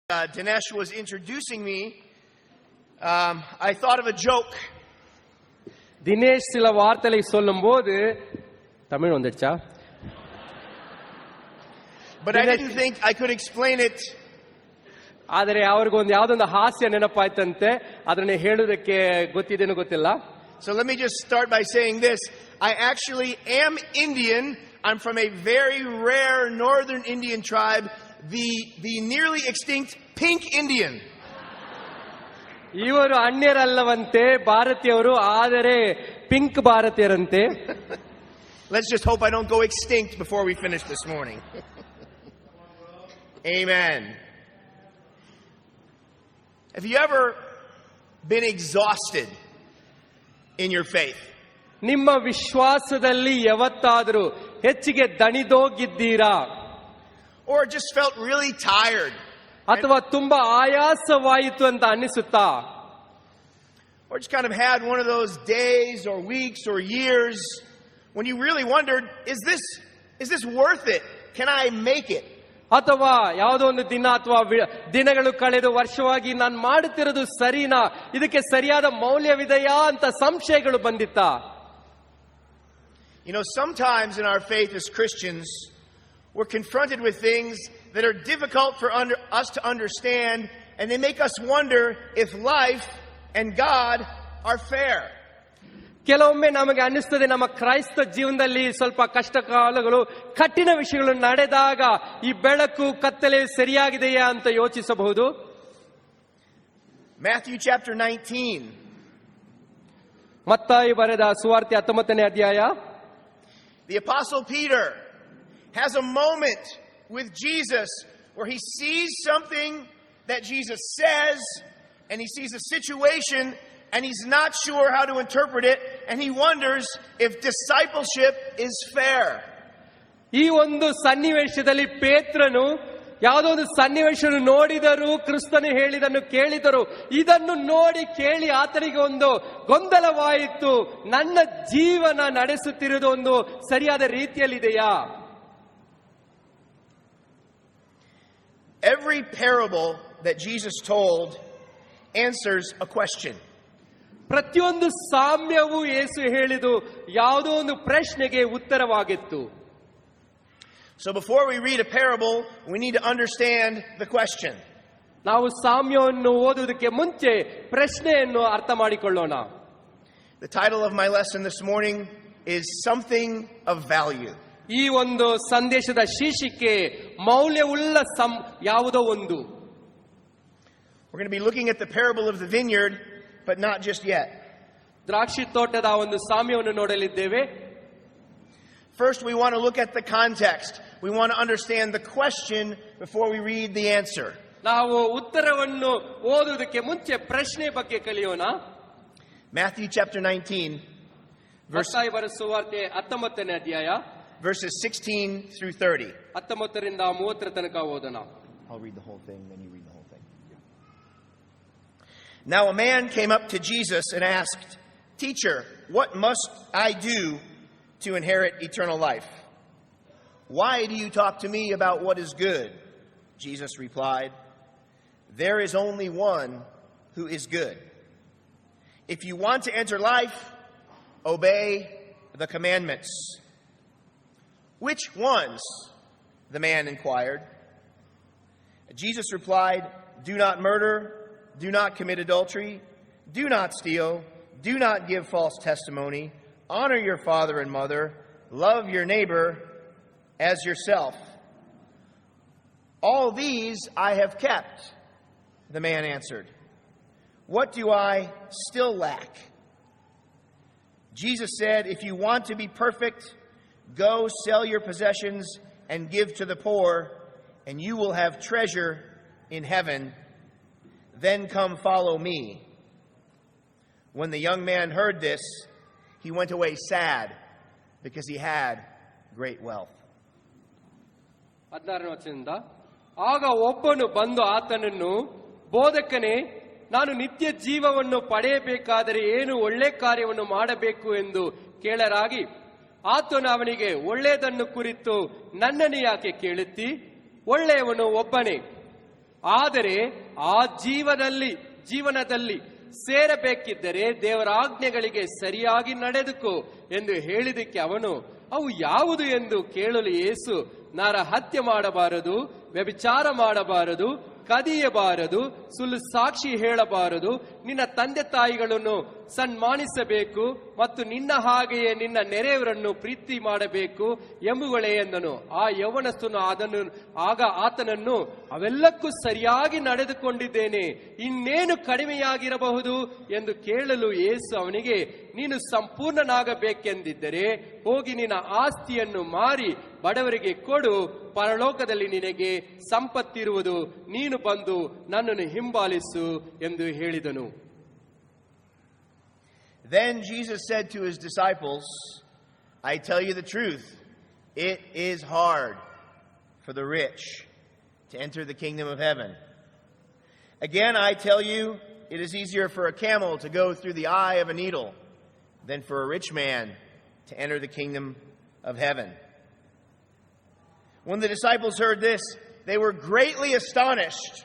Dinesh was introducing me, I thought of a joke. Dinesh சில வார்த்தைகளை சொல்லும்போது தமிழ் வந்துடுச்சா? But I didn't think I could explain it. ಆದರೆ ಅವ್ರಿಗೆ ಒಂದು ಯಾವುದೊಂದು ಹಾಸ್ಯ ನೆನಪಾಯ್ತಂತೆ, ಅದನ್ನ ಹೇಳೋದಕ್ಕೆ ಗೊತ್ತಿದೇನೋ ಗೊತ್ತಿಲ್ಲ. So let me just start by saying this. I actually am Indian. I'm from a very rare northern Indian tribe, the nearly extinct pink Indian. ಇವರು ಅನ್ಯರಲ್ಲವಂತೆ, ಭಾರತೀಯರು, ಆದರೆ pink ಭಾರತೀಯರಂತೆ. Let's just hope I don't go extinct before we finish this morning. Amen. Have you ever been exhausted in your faith? ನಿಮ್ಮ ವಿಶ್ವಾಸದಲ್ಲಿ ಯಾವತ್ತಾದರೂ ಹೆಚ್ಚಿಗೆ ದಣಿದೋಗಿದ್ದೀರಾ? Or just felt really tired? ಅಥವಾ ತುಂಬಾ ಆಯಾಸವಾಯಿತು ಅಂತ ಅನಿಸುತ್ತಾ? Or just kind of had one of those days or weeks or years when you really wondered, is this worth it? Can I make it? ಅಥವಾ ಯಾವುದೋ ಒಂದು ದಿನ ಅಥವಾ ದಿನಗಳು ಕಳೆದು ವರ್ಷವಾಗಿ ನಾನು ಮಾಡುತ್ತಿರೋದು ಸರಿನಾ, ಇದಕ್ಕೆ ಸರಿಯಾದ ಮೌಲ್ಯವಿದೆಯಾ ಅಂತ ಸಂಶಯಗಳು ಬಂದಿತ್ತಾ? You know, sometimes in our faith as Christians, we're confronted with things that are difficult for us to understand, and they make us wonder if life and God are fair. ಕೆಲವೊಮ್ಮೆ ನಮಗೆ ಅನಿಸ್ತದೆ, ನಮ್ಮ ಕ್ರೈಸ್ತ ಜೀವನದಲ್ಲಿ ಸ್ವಲ್ಪ ಕಷ್ಟ ಕಾಲಗಳು, ಕಠಿಣ ವಿಷಯಗಳು ನಡೆದಾಗ ಈ ಬೆಳಕು ಕತ್ತಲೆ ಸರಿಯಾಗಿದೆಯಾ ಅಂತ ಯೋಚಿಸಬಹುದು. Matthew chapter 19. ಮತ್ತಾಯಿ ಬರೆದ ಸುವಾರ್ತೆ 19ನೇ ಅಧ್ಯಾಯ. The apostle Peter has a moment with Jesus where he sees something that Jesus says, and he sees a situation and he's not sure how to interpret it, and he wonders if discipleship is fair. ಈ ಒಂದು ಸನ್ನಿವೇಶದಲ್ಲಿ ಪೇತ್ರನು ಯಾವುದೋ ಒಂದು ಸನ್ನಿವೇಶವನ್ನು ನೋಡಿದರು, ಕ್ರಿಸ್ತನು ಹೇಳಿದನ್ನು ಕೇಳಿದರು. ಇದನ್ನು ನೋಡಿ ಕೇಳಿ ಆತನಿಗೆ ಒಂದು ಗೊಂದಲವಾಯಿತು, ನನ್ನ ಜೀವನ ನಡೆಸುತ್ತಿರುವುದು ಒಂದು ಸರಿಯಾದ ರೀತಿಯಲ್ಲಿದೆಯಾ? Every parable that Jesus told answers a question. ಪ್ರತಿಯೊಂದು ಸಾಮ್ಯವು ಯೇಸು ಹೇಳಿದು ಯಾವುದೋ ಒಂದು ಪ್ರಶ್ನೆಗೆ ಉತ್ತರವಾಗಿತ್ತು. So before we read a parable, we need to understand the question. ನಾವು ಸಾಮ್ಯವನ್ನು ಓದುವುದಕ್ಕೆ ಮುಂಚೆ ಪ್ರಶ್ನೆಯನ್ನು ಅರ್ಥ ಮಾಡಿಕೊಳ್ಳೋಣ. The title of my lesson this morning is Something of Value. ಈ ಒಂದು ಸಂದೇಶದ ಶೀರ್ಷಿಕೆ ಮೌಲ್ಯವುಳ್ಳ ಯಾವುದೋ ಒಂದು. We're going to be looking at the parable of the vineyard, but not just yet. ದ್ರಾಕ್ಷಿ ತೋಟದ ಒಂದು ಸಾಮ್ಯವನ್ನು ನೋಡಲಿದ್ದೇವೆ. First, we want to look at the context. We want to understand the question before we read the answer. ನಾವು ಉತ್ತರವನ್ನು ಓದುವುದಕ್ಕೆ ಮುಂಚೆ ಪ್ರಶ್ನೆ ಬಗ್ಗೆ ಕಲಿಯೋಣ. Matthew chapter 19, ಮತ್ತಾಯಿ ಬರೆದ ಸುವಾರ್ತೆ 19ನೇ ಅಧ್ಯಾಯ, verses 16 through 30. 19ರಿಂದ 30 ತನಕ ಓದೋಣ. I'll read the whole thing, then you read the whole thing. Now a man came up to Jesus and asked, "Teacher, what must I do to inherit eternal life?" "Why do you talk to me about what is good?" Jesus replied, "There is only one who is good. If you want to enter life, obey the commandments." "Which ones?" the man inquired. Jesus replied, "Do not murder, do not commit adultery, do not steal, do not give false testimony, honor your father and mother, love your neighbor as yourself. All these I have kept," the man answered. "What do I still lack?" Jesus said, "If you want to be perfect, go sell your possessions and give to the poor, and you will have treasure in heaven. Then come follow me." When the young man heard this, he went away sad because he had great wealth. 16ನೇ ವಚನದಿಂದ, ಆಗ ಒಬ್ಬನು ಬಂದು ಆತನನ್ನು, ಬೋಧಕನೇ, ನಾನು ನಿತ್ಯ ಜೀವವನ್ನು ಪಡೆಯಬೇಕಾದರೆ ಏನು ಒಳ್ಳೆ ಕಾರ್ಯವನ್ನು ಮಾಡಬೇಕು ಎಂದು ಕೇಳರಾಗಿ, ಆತನು ಅವನಿಗೆ, ಒಳ್ಳೆಯದನ್ನು ಕುರಿತು ನನ್ನನ್ನು ಯಾಕೆ ಕೇಳುತ್ತಿ? ಒಳ್ಳೆಯವನು ಒಬ್ಬನೇ. ಆದರೆ ಆ ಜೀವನದಲ್ಲಿ ಸೇರಬೇಕಿದ್ದರೆ ದೇವರ ಆಜ್ಞೆಗಳಿಗೆ ಸರಿಯಾಗಿ ನಡೆದುಕೋ ಎಂದು ಹೇಳಿದಕ್ಕೆ ಅವನು ಅವು ಯಾವುದು ಎಂದು ಕೇಳಲು ಯೇಸು ನರ ಹತ್ಯೆ ಮಾಡಬಾರದು, ವ್ಯಭಿಚಾರ ಮಾಡಬಾರದು, ಕದಿಯಬಾರದು, ಸುಳ್ಳು ಸಾಕ್ಷಿ ಹೇಳಬಾರದು, ನಿನ್ನ ತಂದೆ ತಾಯಿಗಳನ್ನು ಸನ್ಮಾನಿಸಬೇಕು ಮತ್ತು ನಿನ್ನ ಹಾಗೆಯೇ ನಿನ್ನ ನೆರೆಯವರನ್ನು ಪ್ರೀತಿ ಮಾಡಬೇಕು ಎಂಬುಗಳೇ ಎಂದನು. ಆ ಯೌವನಸ್ಥನು ಆತನನ್ನು ಅವೆಲ್ಲಕ್ಕೂ ಸರಿಯಾಗಿ ನಡೆದುಕೊಂಡಿದ್ದೇನೆ, ಇನ್ನೇನು ಕಡಿಮೆಯಾಗಿರಬಹುದು ಎಂದು ಕೇಳಲು ಯೇಸು ಅವನಿಗೆ, ನೀನು ಸಂಪೂರ್ಣನಾಗಬೇಕೆಂದಿದ್ದರೆ ಹೋಗಿ ನಿನ್ನ ಆಸ್ತಿಯನ್ನು ಮಾರಿ ಬಡವರಿಗೆ ಕೊಡು, ಪರಲೋಕದಲ್ಲಿ ನಿನಗೆ ಸಂಪತ್ತಿರುವುದು, ನೀನು ಬಂದು ನನ್ನನ್ನು ಹಿಂಬಾಲಿಸು ಎಂದು ಹೇಳಿದನು. Then Jesus said to his disciples, I tell you the truth, it is hard for the rich to enter the kingdom of heaven. Again, I tell you, it is easier for a camel to go through the eye of a needle than for a rich man to enter the kingdom of heaven. When the disciples heard this, they were greatly astonished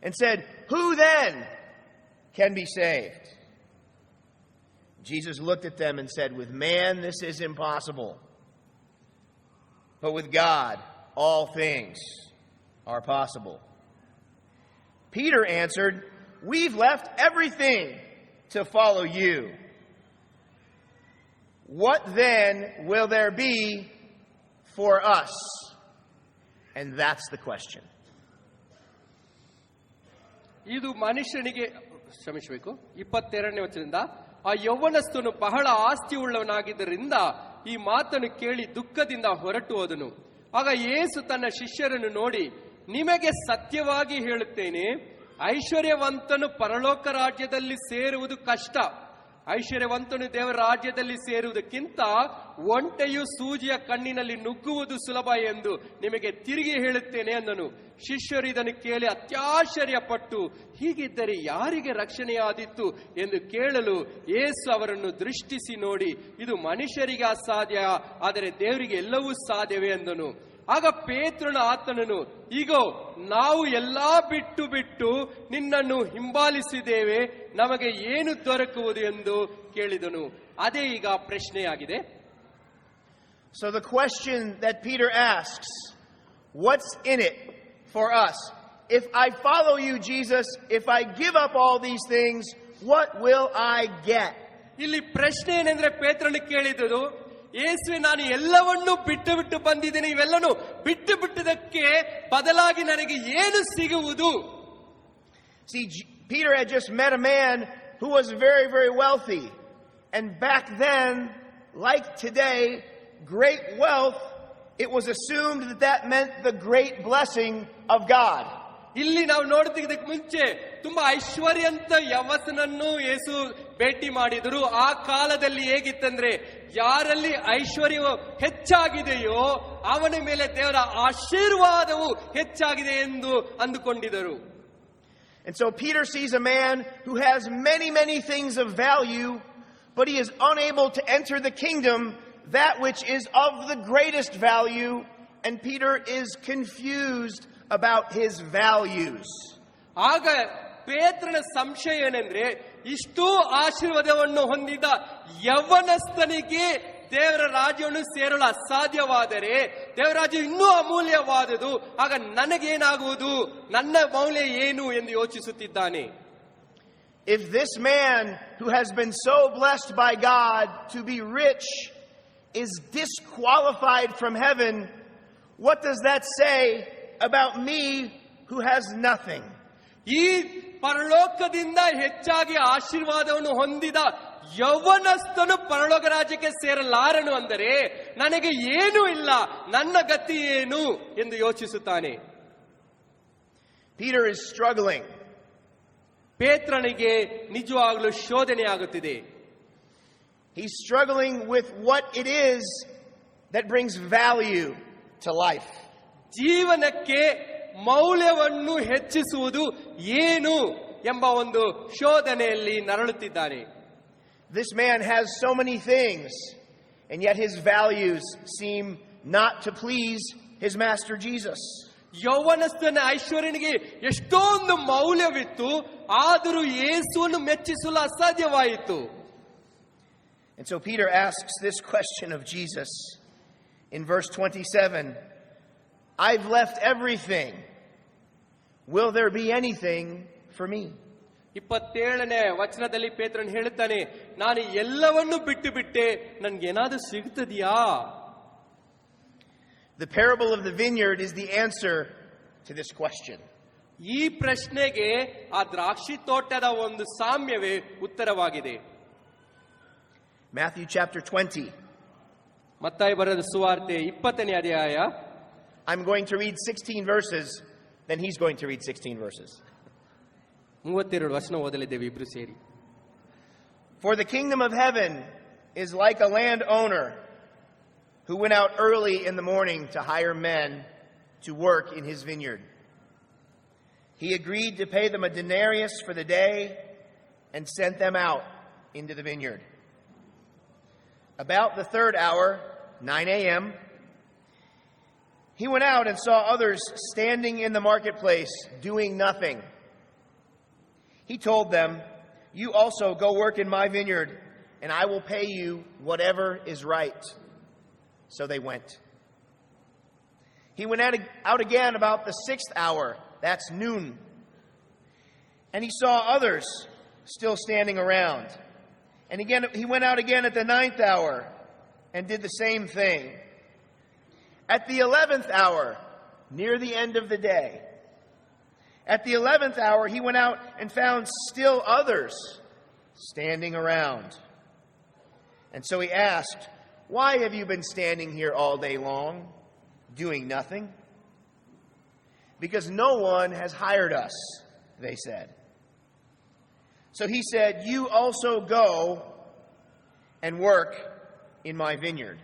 and said, Who then can be saved? Jesus looked at them and said, With man this is impossible, but with God all things are possible. Peter answered, We've left everything to follow you. What then will there be for us? And that's the question. ಇದು ಮನುಷ್ಯನಿಗೆ ಕ್ಷಮಿಸಬೇಕು. 22ನೇ ವಚನದಿಂದ, ಆ ಯೌವನಸ್ಥನು ಬಹಳ ಆಸ್ತಿ ಉಳ್ಳವನಾಗಿದ್ದರಿಂದ ಈ ಮಾತನ್ನು ಕೇಳಿ ದುಃಖದಿಂದ ಹೊರಟು ಹೋದನು. ಆಗ ಯೇಸು ತನ್ನ ಶಿಷ್ಯರನ್ನು ನೋಡಿ, ನಿಮಗೆ ಸತ್ಯವಾಗಿ ಹೇಳುತ್ತೇನೆ, ಐಶ್ವರ್ಯವಂತನು ಪರಲೋಕ ರಾಜ್ಯದಲ್ಲಿ ಸೇರುವುದು ಕಷ್ಟ. ಐಶ್ವರ್ಯವಂತನು ದೇವರ ರಾಜ್ಯದಲ್ಲಿ ಸೇರುವುದಕ್ಕಿಂತ ಒಂಟೆಯು ಸೂಜಿಯ ಕಣ್ಣಿನಲ್ಲಿ ನುಗ್ಗುವುದು ಸುಲಭ ಎಂದು ನಿಮಗೆ ತಿರುಗಿ ಹೇಳುತ್ತೇನೆ ಅಂದನು. ಶಿಷ್ಯರು ಇದನ್ನು ಕೇಳಿ ಅತ್ಯಾಶ್ಚರ್ಯಪಟ್ಟು, ಹೀಗಿದ್ದರೆ ಯಾರಿಗೆ ರಕ್ಷಣೆಯಾದೀತು ಎಂದು ಕೇಳಲು ಯೇಸು ಅವರನ್ನು ದೃಷ್ಟಿಸಿ ನೋಡಿ, ಇದು ಮನುಷ್ಯರಿಗೆ ಅಸಾಧ್ಯ, ಆದರೆ ದೇವರಿಗೆ ಎಲ್ಲವೂ ಸಾಧ್ಯವೇ ಎಂದನು. ಆಗ ಪೇತ್ರನು ಆತನನ್ನು, ಈಗೋ ನಾವು ಎಲ್ಲಾ ಬಿಟ್ಟು ನಿನ್ನನ್ನು ಹಿಂಬಾಲಿಸಿದ್ದೇವೆ, ನಮಗೆ ಏನು ದೊರಕುವುದು ಎಂದು ಕೇಳಿದನು. ಅದೇ ಈಗ ಪ್ರಶ್ನೆಯಾಗಿದೆ. So the question that Peter asks, what's in it for us? If I follow you, Jesus, if I give up all these things, what will I get? ಇಲ್ಲಿ ಪ್ರಶ್ನೆ ಏನೆಂದ್ರೆ, ಪೇತ್ರನು ಕೇಳಿದರು, ಯೇಸುವೆ, ನಾನು ಎಲ್ಲವನ್ನೂ ಬಿಟ್ಟು ಬಂದಿದ್ದೇನೆ, ಇವೆಲ್ಲನೂ ಬಿಟ್ಟದಕ್ಕೆ ಬದಲಾಗಿ ನನಗೆ ಏನು ಸಿಗುವುದು? See, Peter had just met a man who was very, very wealthy. And back then, like today, great wealth, it was assumed that meant the great blessing of God. ಇಲ್ಲಿ ನಾವು ನೋಡ್ತಿದ್ದಕ್ಕೆ ಮುಂಚೆ ತುಂಬಾ ಐಶ್ವರ್ಯಂತ ಯವಸನನ್ನು ಯೇಸು ಭೇಟಿ ಮಾಡಿದರು. ಆ ಕಾಲದಲ್ಲಿ ಹೇಗಿತ್ತಂದ್ರೆ, ಯಾರಲ್ಲಿ ಐಶ್ವರ್ಯವು ಹೆಚ್ಚಾಗಿದೆಯೋ ಅವನ ಮೇಲೆ ದೇವರ ಆಶೀರ್ವಾದವು ಹೆಚ್ಚಾಗಿದೆ ಎಂದು ಅಂದುಕೊಂಡಿದ್ದರು. And so Peter sees a man who has many, many things of value, but he is unable to enter the kingdom, that which is of the greatest value, and Peter is confused about his values. ಆಗ ಪೇತ್ರನ ಸಂಶಯ ಏನೆಂದ್ರೆ, ಇಷ್ಟೂ ಆಶೀರ್ವಾದವನ್ನು ಹೊಂದಿದ ಯೌವನಸ್ಥನಿಗೆ ದೇವರ ರಾಜ್ಯವನ್ನು ಸೇರಲು ಅಸಾಧ್ಯವಾದರೆ ದೇವರ ರಾಜ್ಯ ಇನ್ನೂ ಅಮೂಲ್ಯವಾದುದು, ಆಗ ನನಗೇನಾಗುವುದು, ನನ್ನ ಮೌಲ್ಯ ಏನು ಎಂದು ಯೋಚಿಸುತ್ತಿದ್ದಾನೆ. If this man who has been so blessed by God to be rich is disqualified from heaven, what does that say about me who has nothing? ಈ ಪರಲೋಕದಿಂದ ಹೆಚ್ಚಾಗಿ ಆಶೀರ್ವಾದವನ್ನು ಹೊಂದಿದ ಯೌವನಸ್ಥನು ಪರಲೋಕ ರಾಜ್ಯಕ್ಕೆ ಸೇರಲಾರನು ಅಂದರೆ ನನಗೆ ಏನೂ ಇಲ್ಲ, ನನ್ನ ಗತಿ ಏನು ಎಂದು ಯೋಚಿಸುತ್ತಾನೆ. Peter is struggling. ಪೇತ್ರನಿಗೆ ನಿಜವಾಗಲೂ ಶೋಧನೆ ಆಗುತ್ತಿದೆ. He's struggling with what it is that brings value to life. ಜೀವನಕ್ಕೆ ಮೌಲ್ಯವನ್ನು ಹೆಚ್ಚಿಸುವುದು ಏನು ಎಂಬ ಒಂದು ಶೋಧನೆಯಲ್ಲಿ ನರಳುತ್ತಿದ್ದಾನೆ. This man has so many things, and yet his values seem not to please his master Jesus. ಯೌವನಸ್ಥನ ಐಶ್ವರ್ಯನಿಗೆ ಎಷ್ಟೊಂದು ಮೌಲ್ಯವಿತ್ತು, ಆದರೂ ಯೇಸುವನ್ನು ಮೆಚ್ಚಿಸಲು ಅಸಾಧ್ಯವಾಯಿತು. And so Peter asks this question of Jesus in verse 27. I've left everything. Will there be anything for me? 27ನೇ ವಚನದಲ್ಲಿ ಪೇತ್ರನು ಹೇಳುತ್ತಾನೆ, ನಾನು ಎಲ್ಲವನ್ನೂ ಬಿಟ್ಟು ಬಿಟ್ಟೆ, ನನ್ಗೇನಾದ್ರೂ ಸಿಗ್ತದೆಯಾ? The parable of the vineyard is the answer to this question. ಈ ಪ್ರಶ್ನೆಗೆ ಆ ದ್ರಾಕ್ಷಿ ತೋಟದ ಒಂದು ಸಾಮ್ಯವೇ ಉತ್ತರವಾಗಿದೆ. Matthew chapter 20. ಮತ್ತಾಯ ಬರೆದ ಸುವಾರ್ತೆ 20ನೇ ಅಧ್ಯಾಯ. I'm going to read 16 verses, then he's going to read 16 verses. 32 ವಚನ ಓದಲಿದ್ದೇವೆ ಇಬ್ರು ಸೇರಿ. For the kingdom of heaven is like a landowner who went out early in the morning to hire men to work in his vineyard. He agreed to pay them a denarius for the day and sent them out into the vineyard. About the third hour, 9 a.m., he went out and saw others standing in the marketplace doing nothing. He told them, "You also go work in my vineyard, and I will pay you whatever is right." So they went. He went out again about the 6th hour, that's noon, and he saw others still standing around. And again, he went out again at the 9th hour and did the same thing. At the 11th hour, near the end of the day, at the 11th hour, he went out and found still others standing around. And so he asked, "Why have you been standing here all day long, doing nothing?" "Because no one has hired us," they said. So he said, "You also go and work in my vineyard."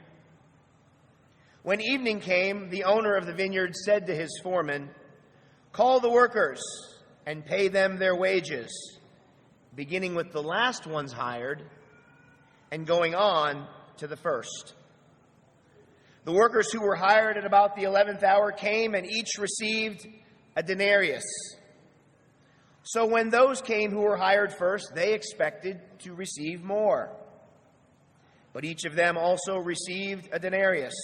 When evening came, the owner of the vineyard said to his foreman, "Call the workers and pay them their wages, beginning with the last ones hired and going on to the first." The workers who were hired at about the 11th hour came and each received a denarius. So when those came who were hired first, they expected to receive more. But each of them also received a denarius.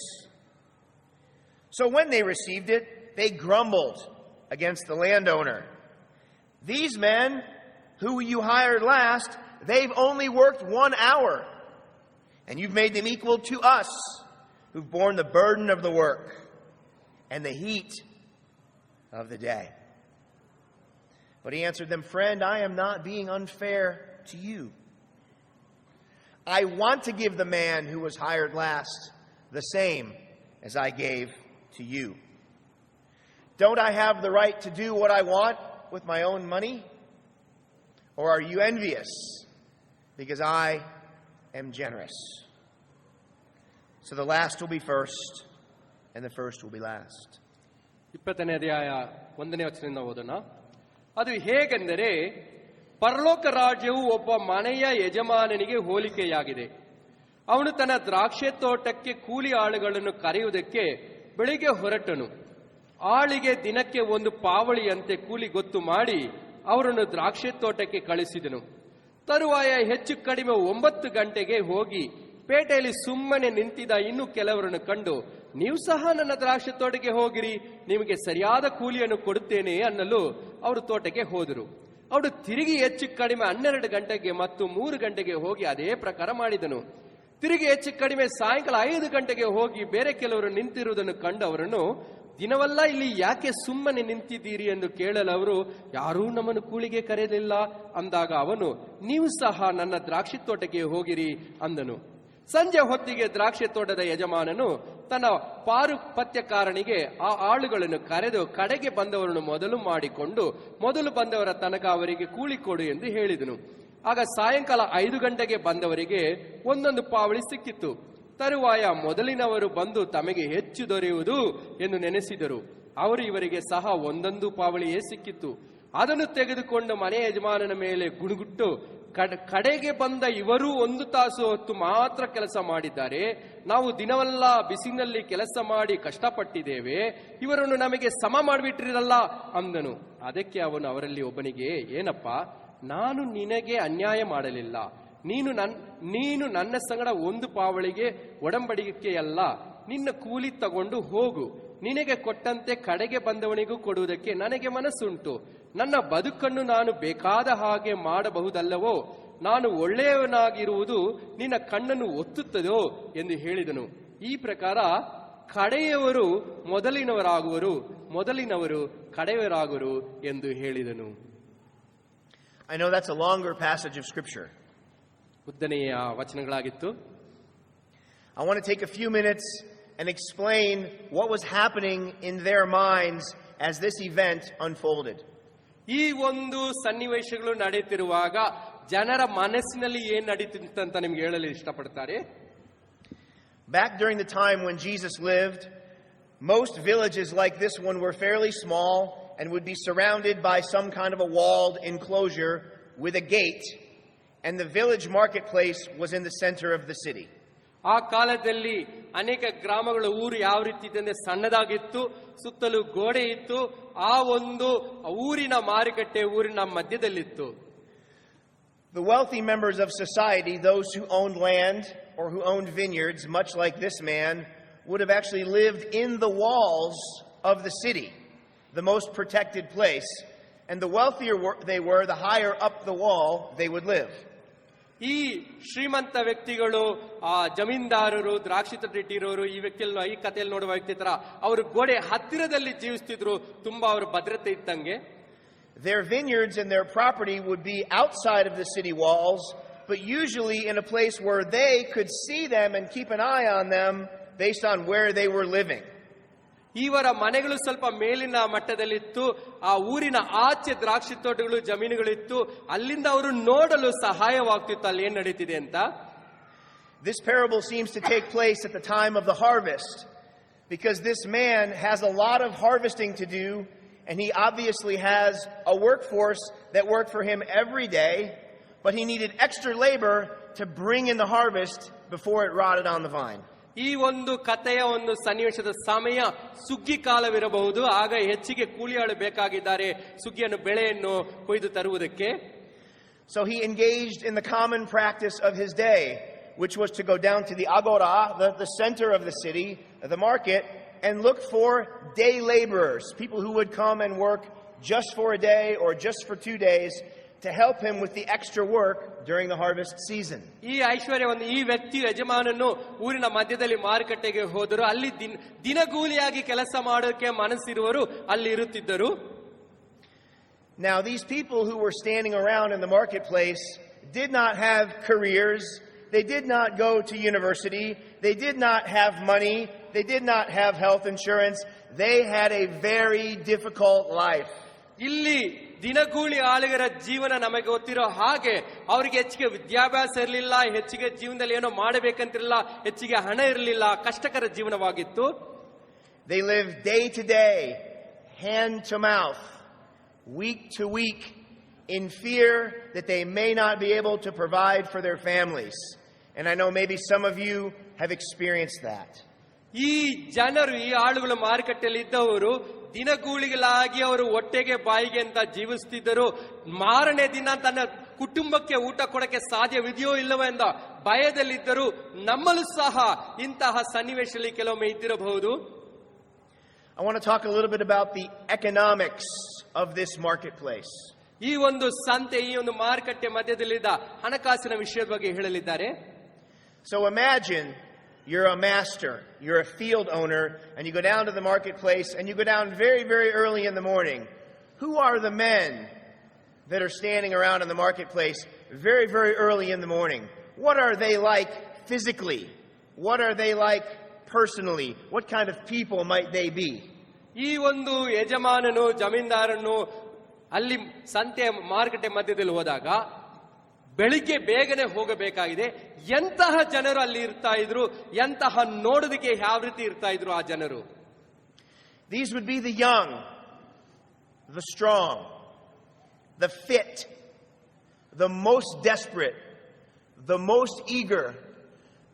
So when they received it, they grumbled against the landowner. "These men who you hired last, they've only worked 1 hour, and you've made them equal to us, who've borne the burden of the work and the heat of the day." But he answered them, "Friend, I am not being unfair to you. I want to give the man who was hired last the same as I gave to you. Don't I have the right to do what I want with my own money? Or are you envious because I am generous?" So the last will be first, and the first will be last. 20ನೇ ಅಧ್ಯಾಯ 1ನೇ ವಚನದಿಂದ ಓದೋಣ. ಅದು ಹೇಗೆಂದರೆ, ಪರಲೋಕ ರಾಜ್ಯವು ಒಬ್ಬ ಮನೆಯ ಯಜಮಾನನಿಗೆ ಹೋಲಿಕೆಯಾಗಿದೆ. ಅವನು ತನ್ನ ದ್ರಾಕ್ಷೆ ತೋಟಕ್ಕೆ ಕೂಲಿ ಆಳುಗಳನ್ನು ಕರೆಯುವುದಕ್ಕೆ ಬೆಳಿಗ್ಗೆ ಹೊರಟನು. ಆಳಿಗೆ ದಿನಕ್ಕೆ 1 ಪಾವಳಿಯಂತೆ ಕೂಲಿ ಗೊತ್ತು ಮಾಡಿ ಅವರನ್ನು ದ್ರಾಕ್ಷೆ ತೋಟಕ್ಕೆ ಕಳಿಸಿದನು. ತರುವಾಯ ಹೆಚ್ಚು ಕಡಿಮೆ 9 ಗಂಟೆಗೆ ಹೋಗಿ ಪೇಟೆಯಲ್ಲಿ ಸುಮ್ಮನೆ ನಿಂತಿದ್ದ ಇನ್ನು ಕೆಲವರನ್ನು ಕಂಡು, "ನೀವು ಸಹ ನನ್ನ ದ್ರಾಕ್ಷೆ ತೋಟಕ್ಕೆ ಹೋಗಿರಿ, ನಿಮಗೆ ಸರಿಯಾದ ಕೂಲಿಯನ್ನು ಕೊಡುತ್ತೇನೆ" ಅನ್ನಲು ಅವರು ತೋಟಕ್ಕೆ ಹೋದರು. ಅವರು ತಿರುಗಿ ಹೆಚ್ಚು ಕಡಿಮೆ 12 ಗಂಟೆಗೆ ಮತ್ತು 3 ಗಂಟೆಗೆ ಹೋಗಿ ಅದೇ ಪ್ರಕಾರ ಮಾಡಿದನು. ತಿರುಗಿ ಹೆಚ್ಚು ಕಡಿಮೆ ಸಾಯಂಕಾಲ 5 ಗಂಟೆಗೆ ಹೋಗಿ ಬೇರೆ ಕೆಲವರು ನಿಂತಿರುವುದನ್ನು ಕಂಡು ಅವರನ್ನು, "ದಿನವಲ್ಲ ಇಲ್ಲಿ ಯಾಕೆ ಸುಮ್ಮನೆ ನಿಂತಿದ್ದೀರಿ" ಎಂದು ಕೇಳಲು ಅವರು, "ಯಾರೂ ನಮ್ಮನ್ನು ಕೂಲಿಗೆ ಕರೆಯಲಿಲ್ಲ" ಅಂದಾಗ ಅವನು, "ನೀವು ಸಹ ನನ್ನ ದ್ರಾಕ್ಷಿ ತೋಟಕ್ಕೆ ಹೋಗಿರಿ" ಅಂದನು. ಸಂಜೆ ಹೊತ್ತಿಗೆ ದ್ರಾಕ್ಷಿ ತೋಟದ ಯಜಮಾನನು ತನ್ನ ಪಾರುಪತ್ಯಕಾರನಿಗೆ ಆ ಆಳುಗಳನ್ನು ಕರೆದು ಕಡೆಗೆ ಬಂದವರನ್ನು ಮೊದಲು ಮಾಡಿಕೊಂಡು ಮೊದಲು ಬಂದವರ ತನಕ ಅವರಿಗೆ ಕೂಲಿ ಕೊಡು ಎಂದು ಹೇಳಿದನು. ಆಗ ಸಾಯಂಕಾಲ 5 ಗಂಟೆಗೆ ಬಂದವರಿಗೆ 1 ಪಾವಳಿ ಸಿಕ್ಕಿತ್ತು. ತರುವಾಯ ಮೊದಲಿನವರು ಬಂದು ತಮಗೆ ಹೆಚ್ಚು ದೊರೆಯುವುದು ಎಂದು ನೆನೆಸಿದರು. ಅವರು ಇವರಿಗೆ ಸಹ 1 ಪಾವಳಿಯೇ ಸಿಕ್ಕಿತ್ತು. ಅದನ್ನು ತೆಗೆದುಕೊಂಡು ಮನೆ ಯಜಮಾನನ ಮೇಲೆ ಗುಣುಗುಟ್ಟು ಕಡೆಗೆ ಬಂದ ಇವರು 1 ತಾಸು ಹೊತ್ತು ಮಾತ್ರ ಕೆಲಸ ಮಾಡಿದ್ದಾರೆ. ನಾವು ದಿನವೆಲ್ಲ ಬಿಸಿಲಿನಲ್ಲಿ ಕೆಲಸ ಮಾಡಿ ಕಷ್ಟಪಟ್ಟಿದ್ದೇವೆ, ಇವರನ್ನು ನಮಗೆ ಸಮ ಮಾಡಿಬಿಟ್ಟಿರಲ್ಲ ಅಂದನು. ಅದಕ್ಕೆ ಅವನು ಅವರಲ್ಲಿ ಒಬ್ಬನಿಗೆ, ಏನಪ್ಪ, ನಾನು ನಿನಗೆ ಅನ್ಯಾಯ ಮಾಡಲಿಲ್ಲ. ನೀನು ನನ್ನ ಸಂಗಡ 1 ಪಾವಳಿಗೆ ಒಡಂಬಡಿಕೆಯಲ್ಲ. ನಿನ್ನ ಕೂಲಿ ತಗೊಂಡು ಹೋಗು. ನಿನಗೆ ಕೊಟ್ಟಂತೆ ಕಡೆಗೆ ಬಂದವನಿಗೂ ಕೊಡುವುದಕ್ಕೆ ನನಗೆ ಮನಸ್ಸುಂಟು. ನನ್ನ ಬದುಕನ್ನು ನಾನು ಬೇಕಾದ ಹಾಗೆ ಮಾಡಬಹುದಲ್ಲವೋ? ನಾನು ಒಳ್ಳೆಯವನಾಗಿರುವುದು ನಿನ್ನ ಕಣ್ಣನ್ನು ಒತ್ತುತ್ತದೋ ಎಂದು ಹೇಳಿದನು. ಈ ಪ್ರಕಾರ ಕಡೆಯವರು ಮೊದಲಿನವರಾಗುವರು, ಮೊದಲಿನವರು ಕಡೆಯವರಾಗುವರು ಎಂದು ಹೇಳಿದನು. I know that's a longer passage of scripture. ಉದ್ದನೆಯ ವಚನಗಳಾಗಿತ್ತು. I want to take a few minutes and explain what was happening in their minds as this event unfolded. ಈ ಒಂದು ಸನ್ನಿವೇಶಗಳು ನಡೆಯುತ್ತಿರುವಾಗ ಜನರ ಮನಸ್ಸಿನಲ್ಲಿ ಏನು ನಡೀತಿತ್ತು ಅಂತ ನಿಮಗೆ ಹೇಳಲು ಇಷ್ಟಪಡ್ತಾರೆ. Back during the time when Jesus lived, most villages like this one were fairly small and would be surrounded by some kind of a walled enclosure with a gate, and the village marketplace was in the center of the city. ಆ ಕಾಲದಲ್ಲಿ ಅನೇಕ ಗ್ರಾಮಗಳ ಊರು ಯಾವ ರೀತಿ ಇದೆ ಅಂದ್ರೆ ಸಣ್ಣದಾಗಿತ್ತು, ಸುತ್ತಲೂ ಗೋಡೆ ಇತ್ತು. ಆ ಒಂದು ಊರಿನ ಮಾರುಕಟ್ಟೆ ಊರಿನ ಮಧ್ಯದಲ್ಲಿತ್ತು. The wealthy members of society, those who owned land or who owned vineyards, much like this man, would have actually lived in the walls of the city, the most protected place. And the wealthier they were, the higher up the wall they would live. ಈ ಶ್ರೀಮಂತ ವ್ಯಕ್ತಿಗಳು, ಆ ಜಮೀನ್ದಾರರು, ದ್ರಾಕ್ಷಿ ತೋಟ ಈ ವ್ಯಕ್ತಿಯನ್ನು ಈ ಕಥೆಯಲ್ಲಿ ನೋಡುವ ವ್ಯಕ್ತಿ ತರ ಅವರು ಗೋಡೆ ಹತ್ತಿರದಲ್ಲಿ ಜೀವಿಸ್ತಿದ್ರು. ತುಂಬಾ ಅವರ ಭದ್ರತೆ ಇದ್ದಂಗೆ. Their vineyards and their property would be outside of the city walls, but usually in a place where they could see them and keep an eye on them based on where they were living. ಇವರ ಮನೆಗಳು ಸ್ವಲ್ಪ ಮೇಲಿನ ಮಟ್ಟದಲ್ಲಿತ್ತು. ಆ ಊರಿನ ಆಚೆ ದ್ರಾಕ್ಷಿ ತೋಟಗಳು, ಜಮೀನುಗಳಿತ್ತು. ಅಲ್ಲಿಂದ ಅವರು ನೋಡಲು ಸಹಾಯವಾಗ್ತಿತ್ತು ಅಲ್ಲಿ ಏನ್ ನಡೀತಿದೆ ಅಂತ. This parable seems to take place at the time of the harvest, because this man has a lot of harvesting to do, and he obviously has a workforce that worked for him every day, but he needed extra labor to bring in the harvest before it rotted on the vine. ಈ ಒಂದು ಕಥೆಯ ಒಂದು ಸನ್ನಿವೇಶದ ಸಮಯ ಸುಗ್ಗಿ ಕಾಲವಿರಬಹುದು. ಆಗ ಹೆಚ್ಚಿಗೆ ಕೂಲಿಯಾಳು ಬೇಕಾಗಿದ್ದಾರೆ ಸುಗ್ಗಿಯನ್ನು, ಬೆಳೆಯನ್ನು ಕೊಯ್ದು ತರುವುದಕ್ಕೆ. So he engaged in the common practice of his day, which was to go down to the agora, the center of the city, the market, and look for day laborers, people who would come and work just for a day or just for 2 days to help him with the extra work during the harvest season. ಈ ಐಶ್ವರ್ಯವನ್ನು ಈ ವ್ಯಕ್ತಿ ಯಜಮಾನನು ಊರಿನ ಮಧ್ಯದಲ್ಲಿ ಮಾರುಕಟ್ಟೆಗೆ ಹೋದರು. ಅಲ್ಲಿ ದಿನಗೂಲಿಯಾಗಿ ಕೆಲಸ ಮಾಡೋಕೆ ಮನಸ್ಸಿರುವರು ಅಲ್ಲಿ ಇರುತ್ತಿದ್ದರು. Now these people who were standing around in the marketplace did not have careers, they did not go to university, they did not have money, they did not have health insurance, they had a very difficult life. ಇಲ್ಲಿ ದಿನಗೂಲಿ ಆಳುಗರ ಜೀವನ ನಮಗೆ ಗೊತ್ತಿರೋ ಹಾಗೆ ಅವರಿಗೆ ಹೆಚ್ಚಿಗೆ ವಿದ್ಯಾಭ್ಯಾಸ ಇರಲಿಲ್ಲ, ಹೆಚ್ಚಿಗೆ ಜೀವನದಲ್ಲಿ ಏನೋ ಮಾಡಬೇಕಂತಿರಲಿಲ್ಲ, ಹೆಚ್ಚಿಗೆ ಹಣ ಇರಲಿಲ್ಲ, ಕಷ್ಟಕರ ಜೀವನವಾಗಿತ್ತು. They lived day to day, hand to mouth, week to week, in fear that they may not be able to provide for their families. And I know maybe some of you have experienced that. ಈ ಜನರು, ಈ ಆಳುಗಳು ಮಾರುಕಟ್ಟೆಯಲ್ಲಿ ಇದ್ದವರು ದಿನಗೂಲಿಗಳಾಗಿ ಅವರು ಹೊಟ್ಟೆಗೆ ಬಾಯಿಗೆ ಅಂತ ಜೀವಿಸುತ್ತಿದ್ದರು. ಮಾರನೇ ದಿನ ತನ್ನ ಕುಟುಂಬಕ್ಕೆ ಊಟ ಕೊಡಕ್ಕೆ ಸಾಧ್ಯವಿದೆಯೋ ಇಲ್ಲವೋ ಎಂದ ಭಯದಲ್ಲಿದ್ದರು. ನಮ್ಮಲ್ಲೂ ಸಹ ಇಂತಹ ಸನ್ನಿವೇಶದಲ್ಲಿ ಕೆಲವೊಮ್ಮೆ ಇದ್ದಿರಬಹುದು. I want to talk a little bit about the economics of this marketplace. ಈ ಒಂದು ಸಂತೆ, ಈ ಒಂದು ಮಾರುಕಟ್ಟೆ ಮಧ್ಯದಲ್ಲಿದ್ದ ಹಣಕಾಸಿನ ವಿಷಯದ ಬಗ್ಗೆ ಹೇಳಲಿದ್ದಾರೆ. So imagine you're a master, you're a field owner, and you go down to the marketplace, and you go down very, very early in the morning. Who are the men that are standing around in the marketplace very, very early in the morning? What are they like physically? What are they like personally? What kind of people might they be? ಈ ಒಂದು ಯಜಮಾನನು, ಜಮೀನ್ದಾರನು ಅಲ್ಲಿ ಸಂತೆ ಮಾರುಕಟ್ಟೆ ಮಧ್ಯದಲ್ಲಿ ಹೋದಾಗ ಬೆಳಿಗ್ಗೆ ಬೇಗನೆ ಹೋಗಬೇಕಾಗಿದೆ. ಎಂತಹ ಜನರು ಅಲ್ಲಿ ಇರ್ತಾ ಇದ್ರು, ಎಂತಹ ನೋಡೋದಕ್ಕೆ ಯಾವ ರೀತಿ ಇರ್ತಾ ಇದ್ರು ಆ ಜನರು. These would be the young, the strong, the fit, the most desperate, the most eager,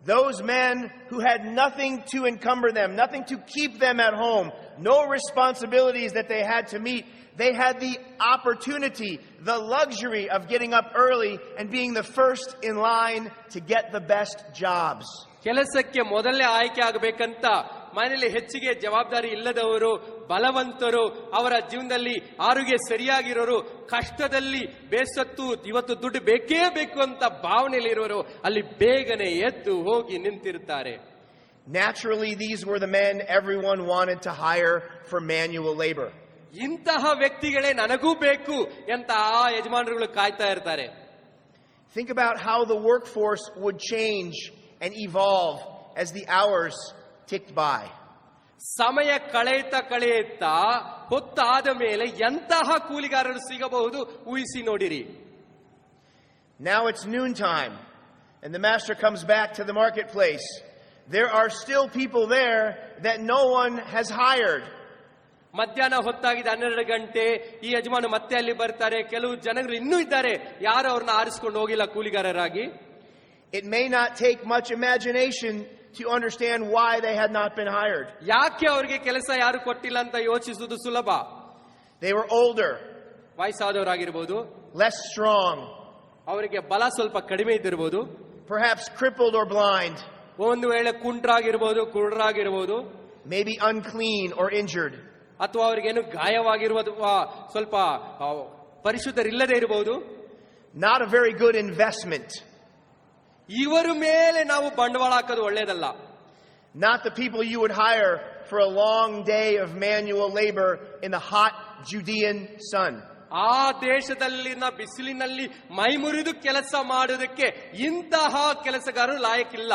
those men who had nothing to encumber them, nothing to keep them at home, no responsibilities that they had to meet. They had the opportunity, the luxury of getting up early and being the first in line to get the best jobs. ಕೆಲಸಕ್ಕೆ ಮೊದಲೇ ಆಯ್ಕೆ ಆಗಬೇಕಂತ ಮನೆಯಲ್ಲಿ ಹೆಚ್ಚಿಗೆ ಜವಾಬ್ದಾರಿ ಇಲ್ಲದವರು, ಬಲವಂತರು, ಅವರ ಜೀವನದಲ್ಲಿ ಆರೋಗ್ಯ ಸರಿಯಾಗಿರೋರು, ಕಷ್ಟದಲ್ಲಿ ಬೇಸತ್ತು ಇವತ್ತು ದುಡ್ಡು ಬೇಕೇ ಬೇಕು ಅಂತ ಭಾವನೆಯಲ್ಲಿರುವರು ಅಲ್ಲಿ ಬೇಗನೆ ಎದ್ದು ಹೋಗಿ ನಿಂತಿರುತ್ತಾರೆ. Naturally, these were the men everyone wanted to hire for manual labor. ಇಂತಹ ವ್ಯಕ್ತಿಗಳೇ ನನಗೂ ಬೇಕು ಅಂತ ಆ ಯಜಮಾನರುಗಳು ಕಾಯ್ತಾ ಇರ್ತಾರೆ. Think about how the workforce would change and evolve as the hours ticked by. ಸಮಯ ಕಳೆಯುತ್ತಾ ಹೊತ್ತಾದ ಮೇಲೆ ಎಂತಹ ಕೂಲಿಗಾರರು ಸಿಗಬಹುದು ಊಹಿಸಿ ನೋಡಿರಿ. Now it's noontime and the master comes back to the marketplace. There are still people there that no one has hired. ಮಧ್ಯಾಹ್ನ ಹೊತ್ತಾಗಿದೆ, 12 ಗಂಟೆ. ಈ ಯಜಮಾನ ಮತ್ತೆ ಅಲ್ಲಿ ಬರ್ತಾರೆ. ಕೆಲವು ಜನರು ಇನ್ನೂ ಇದ್ದಾರೆ, ಯಾರು ಅವ್ರನ್ನ ಆರಿಸಿಕೊಂಡು ಹೋಗಿಲ್ಲ ಕೂಲಿಗಾರರಾಗಿ. It may not take much imagination to understand why they had not been hired. ಯಾಕೆ ಅವರಿಗೆ ಕೆಲಸ ಯಾರು ಕೊಟ್ಟಿಲ್ಲ ಅಂತ ಯೋಚಿಸುವುದು ಸುಲಭ. They were older, ವಯಸ್ಸಾದವರಾಗಿರಬಹುದು, less strong, ಅವರಿಗೆ ಬಲ ಸ್ವಲ್ಪ ಕಡಿಮೆ ಇದ್ದಿರಬಹುದು, perhaps crippled or blind, ಒಂದು ವೇಳೆ ಕುಂಟ್ರಾಗಿರಬಹುದು, ಕುರುಡರಾಗಿರಬಹುದು, maybe unclean or injured. ಅಥವಾ ಅವರಿಗೇನು ಗಾಯವಾಗಿರುವುದು, ಸ್ವಲ್ಪ ಪರಿಶುದ್ಧರಿಲ್ಲದೆ ಇರಬಹುದು. Not a very good investment. ಇವರ ಮೇಲೆ ನಾವು ಬಂಡವಾಳ ಹಾಕೋದು ಒಳ್ಳೆಯದಲ್ಲ. Not the people you would hire for a long day of manual labor in the hot Judean sun. ಆ ದೇಶದಲ್ಲಿನ ಬಿಸಿಲಿನಲ್ಲಿ ಮೈಮುರಿದು ಕೆಲಸ ಮಾಡುವುದಕ್ಕೆ ಇಂತಹ ಕೆಲಸಗಾರರು ಲಾಯಕ್ಕಿಲ್ಲ.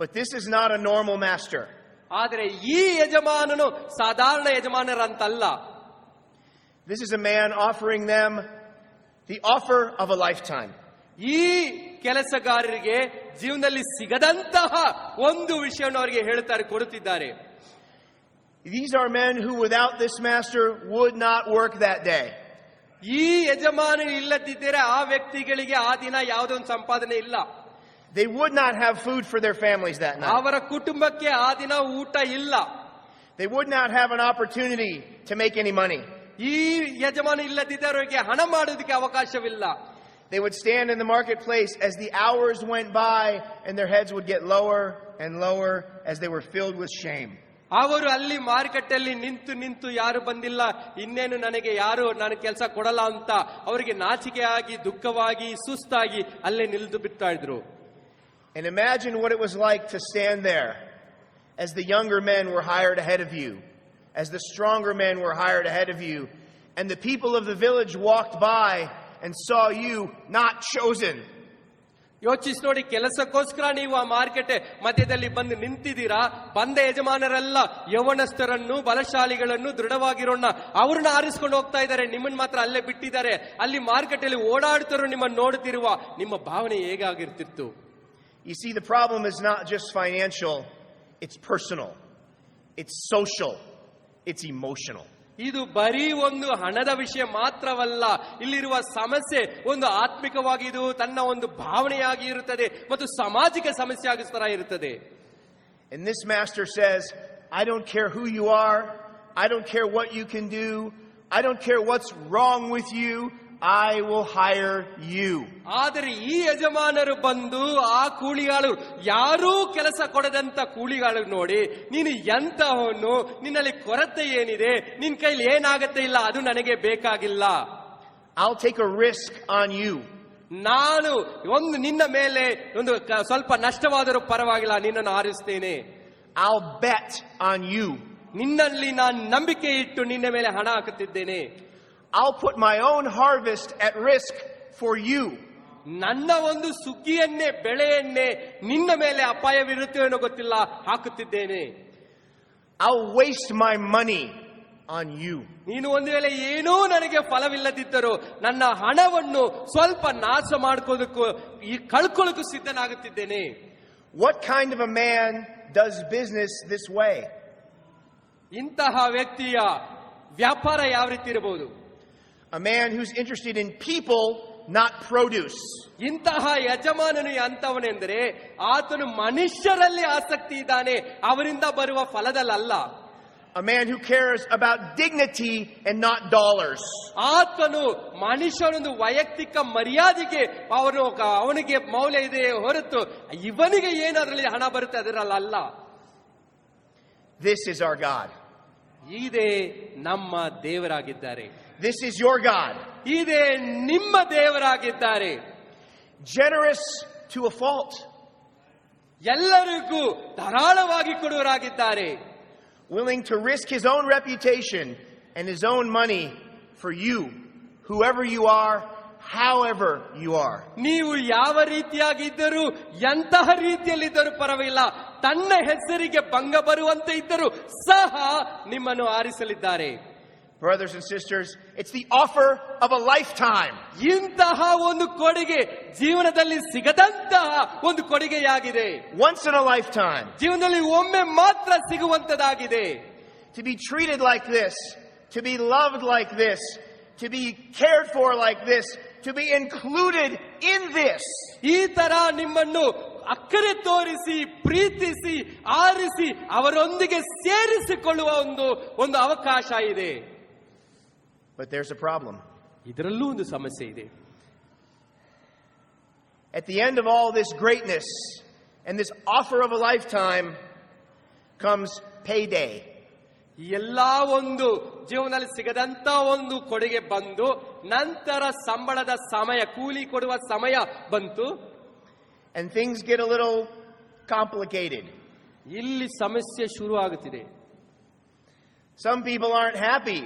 But this is not a normal master. ಆದರೆ ಈ ಯಜಮಾನನು ಸಾಧಾರಣ ಯಜಮಾನರಂತಲ್ಲ. This is a man offering them the offer of a lifetime. ಈ ಕೆಲಸಗಾರರಿಗೆ ಜೀವನದಲ್ಲಿ ಸಿಗದಂತಹ ಒಂದು ವಿಷಯವನ್ನು ಅವರಿಗೆ ಹೇಳ್ತಾರೆ, ಕೊಡುತ್ತಿದ್ದಾರೆ. These are men who without this master would not work that day. ಈ ಯಜಮಾನ ಇಲ್ಲದಿದ್ದರೆ ಆ ವ್ಯಕ್ತಿಗಳಿಗೆ ಆ ದಿನ ಯಾವುದೋ ಒಂದು ಸಂಪಾದನೆ ಇಲ್ಲ. They would not have food for their families that night. ಅವರ ಕುಟುಂಬಕ್ಕೆ ಆ ದಿನ ಊಟ ಇಲ್ಲ. They would not have an opportunity to make any money. ಈ ಯಜಮಾನ ಇಲ್ಲದಿದ್ದವರಿಗೆ ಹಣ ಮಾಡುವುದಕ್ಕೆ ಅವಕಾಶವಿಲ್ಲ. They would stand in the marketplace as the hours went by and their heads would get lower and lower as they were filled with shame. ಅವರು ಅಲ್ಲಿ ಮಾರುಕಟ್ಟೆಯಲ್ಲಿ ನಿಂತು ಯಾರು ಬಂದಿಲ್ಲ, ಇನ್ನೇನು ನನಗೆ ಯಾರು ನಾನು ಕೆಲಸ ಕೊಡಲ್ಲ ಅಂತ ಅವರಿಗೆ ನಾಚಿಕೆಯಾಗಿ, ದುಃಖವಾಗಿ, ಸುಸ್ತಾಗಿ ಅಲ್ಲೇ ನಿಲ್ದು ಬಿಡ್ತಾ ಇದ್ರು. And imagine what it was like to stand there as the younger men were hired ahead of you, as the stronger men were hired ahead of you, and the people of the village walked by and saw you not chosen. ಯೋಚಿಸಿ ನೋಡಿ, ಕೆಲಸಕ್ಕೋಸ್ಕರ ನೀವು ಆ market ಮಧ್ಯದಲ್ಲಿ ಬಂದು ನಿಂತಿದ್ದೀರಾ. ಬಂದ ಯಜಮಾನರೆಲ್ಲ ಯೌವನಸ್ಥರನ್ನು, ಬಲಶಾಲಿಗಳನ್ನು, ದೃಢವಾಗಿರೋಣ ಅವ್ರನ್ನ ಆರಿಸಿಕೊಂಡು ಹೋಗ್ತಾ ಇದ್ದಾರೆ, ನಿಮ್ಮನ್ನ ಮಾತ್ರ ಅಲ್ಲೇ ಬಿಟ್ಟಿದ್ದಾರೆ. ಅಲ್ಲಿ ಮಾರ್ಕೆಟ್ ಅಲ್ಲಿ ಓಡಾಡ್ತಾರೋ ನಿಮ್ಮನ್ನು ನೋಡುತ್ತಿರುವ ನಿಮ್ಮ ಭಾವನೆ ಹೇಗಾಗಿರ್ತಿತ್ತು? You see, the problem is not just financial, it's personal, it's social, it's emotional. ಇದು ಬರೀ ಒಂದು ಹಣದ ವಿಷಯ ಮಾತ್ರವಲ್ಲ, ಇಲ್ಲಿರುವ ಸಮಸ್ಯೆ ಒಂದು ಆತ್ಮಿಕವಾಗಿದು, ತನ್ನ ಒಂದು ಭಾವನೆಯಾಗಿ ಇರುತ್ತದೆ ಮತ್ತು ಸಾಮಾಜಿಕ ಸಮಸ್ಯೆ ಆಗಿಸ್ತರ ಇರುತ್ತದೆ. And this master says, I don't care who you are, I don't care what you can do, I don't care what's wrong with you, I will hire you. ಆದರೆ ಈ ಯಜಮಾನರು ಬಂದು ಆ ಕೂಲಿಗಾಳು, ಯಾರೂ ಕೆಲಸ ಕೊಡದಂತ ಕೂಲಿಗಾಳು ನೋಡಿ, ನೀನು ಎಂತಹವನು, ನಿನ್ನಲ್ಲಿ ಕೊರತೆ ಏನಿದೆ, ನಿನ್ ಕೈಲಿ ಏನಾಗತ್ತೆ ಇಲ್ಲ, ಅದು ನನಗೆ ಬೇಕಾಗಿಲ್ಲ. I'll take a risk on you. ನಾನು ಒಂದು ನಿನ್ನ ಮೇಲೆ ಒಂದು ಸ್ವಲ್ಪ ನಷ್ಟವಾದರೂ ಪರವಾಗಿಲ್ಲ, ನಿನ್ನನ್ನು ಆರಿಸ್ತೇನೆ. I'll bet on you. ನಿನ್ನಲ್ಲಿ ನಾನು ನಂಬಿಕೆ ಇಟ್ಟು ನಿನ್ನ ಮೇಲೆ ಹಣ ಹಾಕುತ್ತಿದ್ದೇನೆ. I'll put my own harvest at risk for you. ನನ್ನ ಒಂದು ಸುಗ್ಗಿಯನ್ನೇ, ಬೆಳೆಯನ್ನೇ ನಿನ್ನ ಮೇಲೆ ಅಪಾಯವಿರುತ್ತೆ ಅನ್ನೋ ಗೊತ್ತಿಲ್ಲ ಹಾಕುತ್ತಿದ್ದೇನೆ. I'll waste my money on you. ನೀನು ಒಂದು ವೇಳೆ ಏನೂ ನನಗೆ ಫಲವಿಲ್ಲದಿದ್ದರೂ ನನ್ನ ಹಣವನ್ನು ಸ್ವಲ್ಪ ನಾಶ ಮಾಡ್ಕೋದಕ್ಕೂ ಕಳ್ಕೊಳ್ಳೋಕ್ಕೂ ಸಿದ್ಧನಾಗುತ್ತಿದ್ದೇನೆ. What kind of a man does business this way? ಇಂತಹ ವ್ಯಕ್ತಿಯ ವ್ಯಾಪಾರ ಯಾವ ರೀತಿ ಇರಬಹುದು? A man who's interested in people not produce. ಇಂತಹ ಯಜಮಾನನು ಅಂತವನೆಂದರೆ ಆತನು ಮನುಷ್ಯರಲ್ಲಿ ಆಸಕ್ತಿ ಇದ್ದಾನೆ, ಅವರಿಂದ ಬರುವ ಫಲದಲ್ಲ. A man who cares about dignity and not dollars. ಆತನು ಮನುಷ್ಯನೊಂದು ವೈಯಕ್ತಿಕ ಮರ್ಯಾದೆಗೆ ಅವನಿಗೆ ಮೌಲ್ಯ ಇದೆ ಹೊರತು ಇವನಿಗೆ ಏನಾದ್ರಲ್ಲಿ ಹಣ ಬರುತ್ತೆ ಅದರಲ್ಲ. This is our God. ಇದೇ ನಮ್ಮ ದೇವರಾಗಿದ್ದಾರೆ. This is your God. ಇದೇ ನಿಮ್ಮ ದೇವರಾಗಿದ್ದಾರೆ. Generous to a fault. ಎಲ್ಲರಿಗೂ ಧಾರಾಳವಾಗಿ ಕೊಡುವರಾಗಿದ್ದಾರೆ. Willing to risk his own reputation and his own money for you, whoever you are, however you are. ನೀವು ಯಾವ ರೀತಿಯಾಗಿದ್ದರೂ ಎಂತಹ ರೀತಿಯಲ್ಲಿದ್ದರೂ ಪರವಾಗಿಲ್ಲ, ತನ್ನ ಹೆಸರಿಗೆ ಭಂಗ ಬರುವಂತೆ ಇದ್ದರೂ ಸಹ ನಿಮ್ಮನ್ನು ಆರಿಸಲಿದ್ದಾರೆ. Brothers and sisters, it's the offer of a lifetime. ಇಂತಹ ಒಂದು ಕೊಡುಗೆ ಜೀವನದಲ್ಲಿ ಸಿಗದಂತಹ ಒಂದು ಕೊಡುಗೆಯಾಗಿದೆ. Once in a lifetime. ಜೀವನದಲ್ಲಿ ಒಮ್ಮೆ ಮಾತ್ರ ಸಿಗುವಂತದಾಗಿದೆ. To be treated like this, to be loved like this, to be cared for like this, to be included in this. ಈ ತರ ನಿಮ್ಮನ್ನು ಅಕ್ಕರೆ ತೋರಿಸಿ ಪ್ರೀತಿಸಿ ಆರಿಸಿ ಅವರೊಂದಿಗೆ ಸೇರಿಸಿಕೊಳ್ಳುವ ಒಂದು ಅವಕಾಶ ಇದೆ. But there's a problem. ಇದರಲ್ಲೂ ಒಂದು ಸಮಸ್ಯೆ ಇದೆ. At the end of all this greatness and this offer of a lifetime comes payday. ಎಲ್ಲಾ ಒಂದು ಜೀವನದಲ್ಲಿ ಸಿಗದಂತ ಒಂದು ಕೊಡುಗೆ ಬಂದು ನಂತರ ಸಂಬಳದ ಸಮಯ, ಕೂಲಿ ಕೊಡುವ ಸಮಯ ಬಂತು. And things get a little complicated. ಇಲ್ಲಿ ಸಮಸ್ಯೆ ಶುರು ಆಗುತ್ತಿದೆ. Some people aren't happy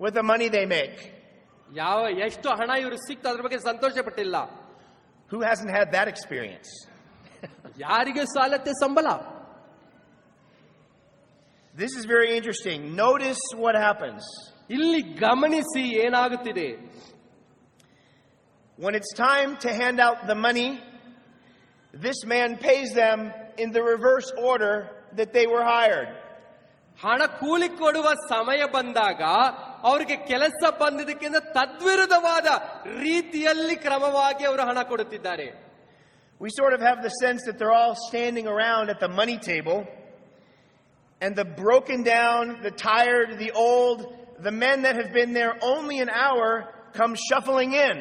with the money they make. ಎಷ್ಟು ಹಣ ಇವರು ಸಿಕ್ತು ಅದ್ರ ಬಗ್ಗೆ ಸಂತೋಷ ಪಟ್ಟಿಲ್ಲ. Who hasn't had that experience? ಯಾರಿಗೆ ಸಾಲತ್ತೆ ಸಂಬಳ? This is very interesting. Notice what happens. ಇಲ್ಲಿ ಗಮನಿಸಿ ಏನಾಗುತ್ತಿದೆ. When it's time to hand out the money, this man pays them in the reverse order that they were hired. ಹಣ ಕೂಲಿ ಕೊಡುವ ಸಮಯ ಬಂದಾಗ ಅವರಿಗೆ ಕೆಲಸ ಬಂದಿದ್ದಕ್ಕಿಂತ ತದ್ವಿರುದ್ಧವಾದ ರೀತಿಯಲ್ಲಿ ಕ್ರಮವಾಗಿ ಅವರು ಹಣ ಕೊಡುತ್ತಿದ್ದಾರೆ. We sort of have the sense that they're all standing around at the money table, and the broken down, the tired, the old, the men that have been there only an hour come shuffling in.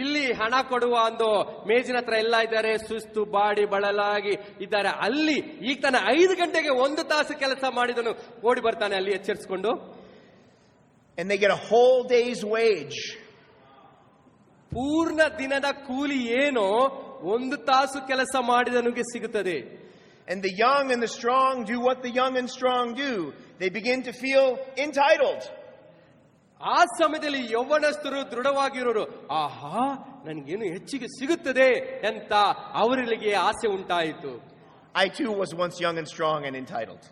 ಇಲ್ಲಿ ಹಣ ಕೊಡುವ ಒಂದು ಮೇಜಿನ ಹತ್ರ ಎಲ್ಲ ಇದ್ದಾರೆ, ಸುಸ್ತು body ಬಳಲಾಗಿ ಇದ್ದಾರೆ. ಅಲ್ಲಿ ಈಗ ತಾನೆ 5 ಗಂಟೆಗೆ 1 ತಾಸು ಕೆಲಸ ಮಾಡಿದನು ಓಡಿ ಬರ್ತಾನೆ ಅಲ್ಲಿ ಎಚ್ಚರಿಸಿಕೊಂಡು. And they get a whole day's wage. ಪೂರ್ಣ ದಿನದ ಕೂಲಿ ಏನೋ 1 ತಾಸು ಕೆಲಸ ಮಾಡಿದನಿಗೆ ಸಿಗುತ್ತದೆ. And the young and the strong do what the young and strong do. They begin to feel entitled. ಆ ಸಮಯದಲ್ಲಿ ಯೌವನಸ್ಥರು ದೃಢವಾಗಿರೋರು, ಆಹಾ ನನಗೇನು ಹೆಚ್ಚಿಗೆ ಸಿಗುತ್ತದೆ ಅಂತ ಅವರಿಗೆ ಆಸೆ ಉಂಟಾಯಿತು. I too was once young and strong and entitled.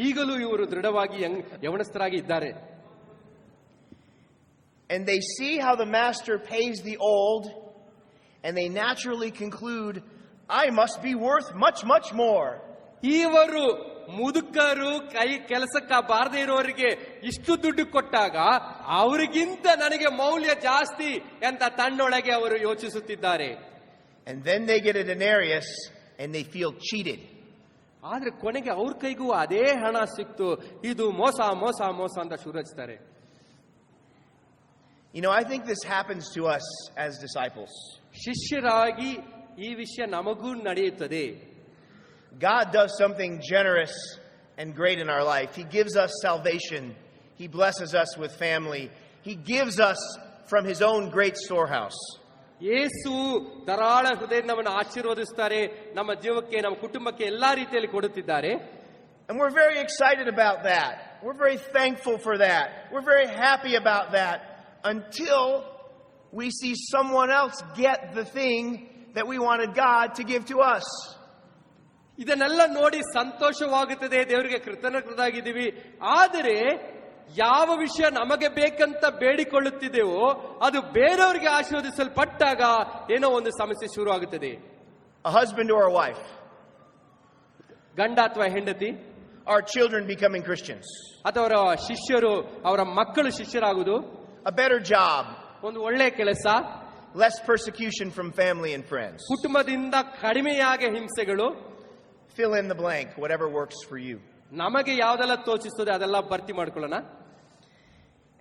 ಈಗಲೂ ಇವರು ದೃಢವಾಗಿ ಯೌವನಸ್ಥರಾಗಿ ಇದ್ದಾರೆ. And they see how the master pays the old, and they naturally conclude, I must be worth much, much more. ಇವರು ಮುದುಕರು ಕೆಲಸಕ್ಕೆ ಬಾರದೇ ಇರೋರಿಗೆ ಇಷ್ಟು ದುಡ್ಡು ಕೊಟ್ಟಾಗ ಅವರಿಗಿಂತ ನನಗೆ ಮೌಲ್ಯ ಜಾಸ್ತಿ ಅಂತ ತನ್ನೊಳಗೆ ಅವರು ಯೋಚಿಸುತ್ತಿದ್ದಾರೆ. And then they get a denarius and they feel cheated. ಆದ್ರೆ ಕೊನೆಗೆ ಅವ್ರ ಕೈಗೂ ಅದೇ ಹಣ ಸಿಕ್ತು, ಇದು ಮೋಸ ಮೋಸ ಮೋಸ ಅಂತ ಶುರು ಹಚ್ತಾರೆ. You know, I think this happens to us as disciples. ಶಿಷ್ಯರಾಗಿ ಈ ವಿಷಯ ನಮಗೂ ನಡೆಯುತ್ತದೆ. God does something generous and great in our life. He gives us salvation. He blesses us with family. He gives us from His own great storehouse. ಯೇಸು ಧಾರಾಳ ಹೃದಯದಿಂದ ನಮ್ಮನ್ನು ಆಶೀರ್ವದಿಸುತ್ತಾರೆ, ನಮ್ಮ ಜೀವಕ್ಕೆ ನಮ್ಮ ಕುಟುಂಬಕ್ಕೆ ಎಲ್ಲಾ ರೀತಿಯಲ್ಲಿ ಕೊಡುತ್ತಿದ್ದಾರೆ. And we're very excited about that. We're very thankful for that. We're very happy about that until we see someone else get the thing that we wanted God to give to us. ಇದನ್ನೆಲ್ಲ ನೋಡಿ ಸಂತೋಷವಾಗುತ್ತದೆ, ದೇವರಿಗೆ ಕೃತಜ್ಞರಾಗಿದ್ದೀವಿ. ಆದರೆ ಯಾವ ವಿಷಯ ನಮಗೆ ಬೇಕಂತ ಬೇಡಿಕೊಳ್ಳುತ್ತಿದ್ದೇವೋ ಅದು ಬೇರೆಯವರಿಗೆ ಆಶೀರ್ವದಿಸಲ್ಪಟ್ಟಾಗ ಏನೋ ಒಂದು ಸಮಸ್ಯೆ ಶುರು ಆಗುತ್ತದೆ. A husband or a wife. ಗಂಡ ಅಥವಾ ಹೆಂಡತಿ. Our children becoming Christians. ಅಥವಾ ಅವರ ಶಿಷ್ಯರು, ಅವರ ಮಕ್ಕಳು ಶಿಷ್ಯರಾಗುವುದು. A better job. ಒಂದು ಒಳ್ಳೆ ಕೆಲಸ, less persecution from family and friends. ಕುಟುಂಬದಿಂದ ಕಡಿಮೆಯಾಗಿ ಹಿಂಸೆಗಳು. Fill in the blank, whatever works for you. ನಮಗೆ ಯಾವ್ದೆಲ್ಲ ತೋಚಿಸ್ತದೆ ಅದೆಲ್ಲ ಭರ್ತಿ ಮಾಡ್ಕೊಳ್ಳೋಣ.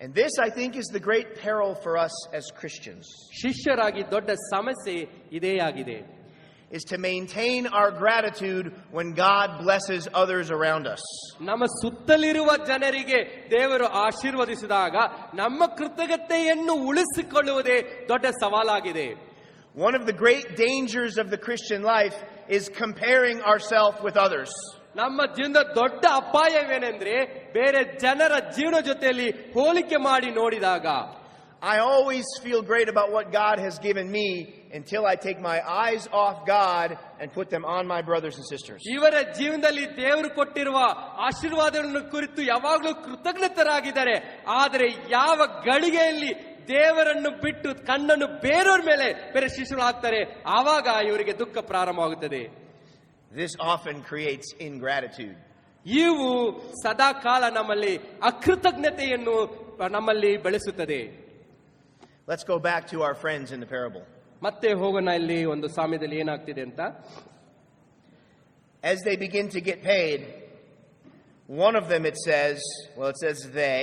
And this, I think, is the great peril for us as Christians. ಶಿಷ್ಯರಾಗಿ ದೊಡ್ಡ ಸಮಸ್ಯೆ ಇದೇ ಆಗಿದೆ. Is to maintain our gratitude when God blesses others around us. ನಮ್ಮ ಸುತ್ತಲಿರುವ ಜನರಿಗೆ ದೇವರು ಆಶೀರ್ವದಿಸಿದಾಗ ನಮ್ಮ ಕೃತಜ್ಞತೆಯನ್ನು ಉಳಿಸಿಕೊಳ್ಳುವುದೇ ದೊಡ್ಡ ಸವಾಲಾಗಿದೆ. One of the great dangers of the Christian life is comparing ourselves with others. ನಮ್ಮ ಜೀವನದ ದೊಡ್ಡ ಅಪಾಯವೇನೆಂದ್ರೆ ಬೇರೆ ಜನರ ಜೀವನ ಜೊತೆಯಲ್ಲಿ ಹೋಲಿಕೆ ಮಾಡಿ ನೋಡಿದಾಗ. I always feel great about what God has given me until I take my eyes off God and put them on my brothers and sisters. ಇವರ ಜೀವನದಲ್ಲಿ ದೇವರು ಕೊಟ್ಟಿರುವ ಆಶೀರ್ವಾದಗಳನ್ನು ಕುರಿತು ಯಾವಾಗಲೂ ಕೃತಜ್ಞತರಾಗಿದ್ದಾರೆ. ಆದರೆ ಯಾವ ಗಳಿಗೆಯಲ್ಲಿ ದೇವರನ್ನು ಬಿಟ್ಟು ಕಣ್ಣನ್ನು ಬೇರೆಯವ್ರ ಮೇಲೆ ಬೇರೆ ಶಿಷ್ಯರು ಹಾಕ್ತಾರೆ, ಆವಾಗ ಇವರಿಗೆ ದುಃಖ ಪ್ರಾರಂಭವಾಗುತ್ತದೆ. This often creates ingratitude. ಇವು ಸದಾ ಕಾಲ ನಮ್ಮಲ್ಲಿ ಅಕೃತಜ್ಞತೆಯನ್ನು ನಮ್ಮಲ್ಲಿ ಬೆಳೆಸುತ್ತದೆ. Let's go back to our friends in the parable. ಮತ್ತೆ ಹೋಗೋಣ ಇಲ್ಲಿ ಒಂದು ಸಾಮ್ಯದಲ್ಲಿ ಏನಾಗ್ತಿದೆ ಅಂತ. As they begin to get paid, one of them, it says they,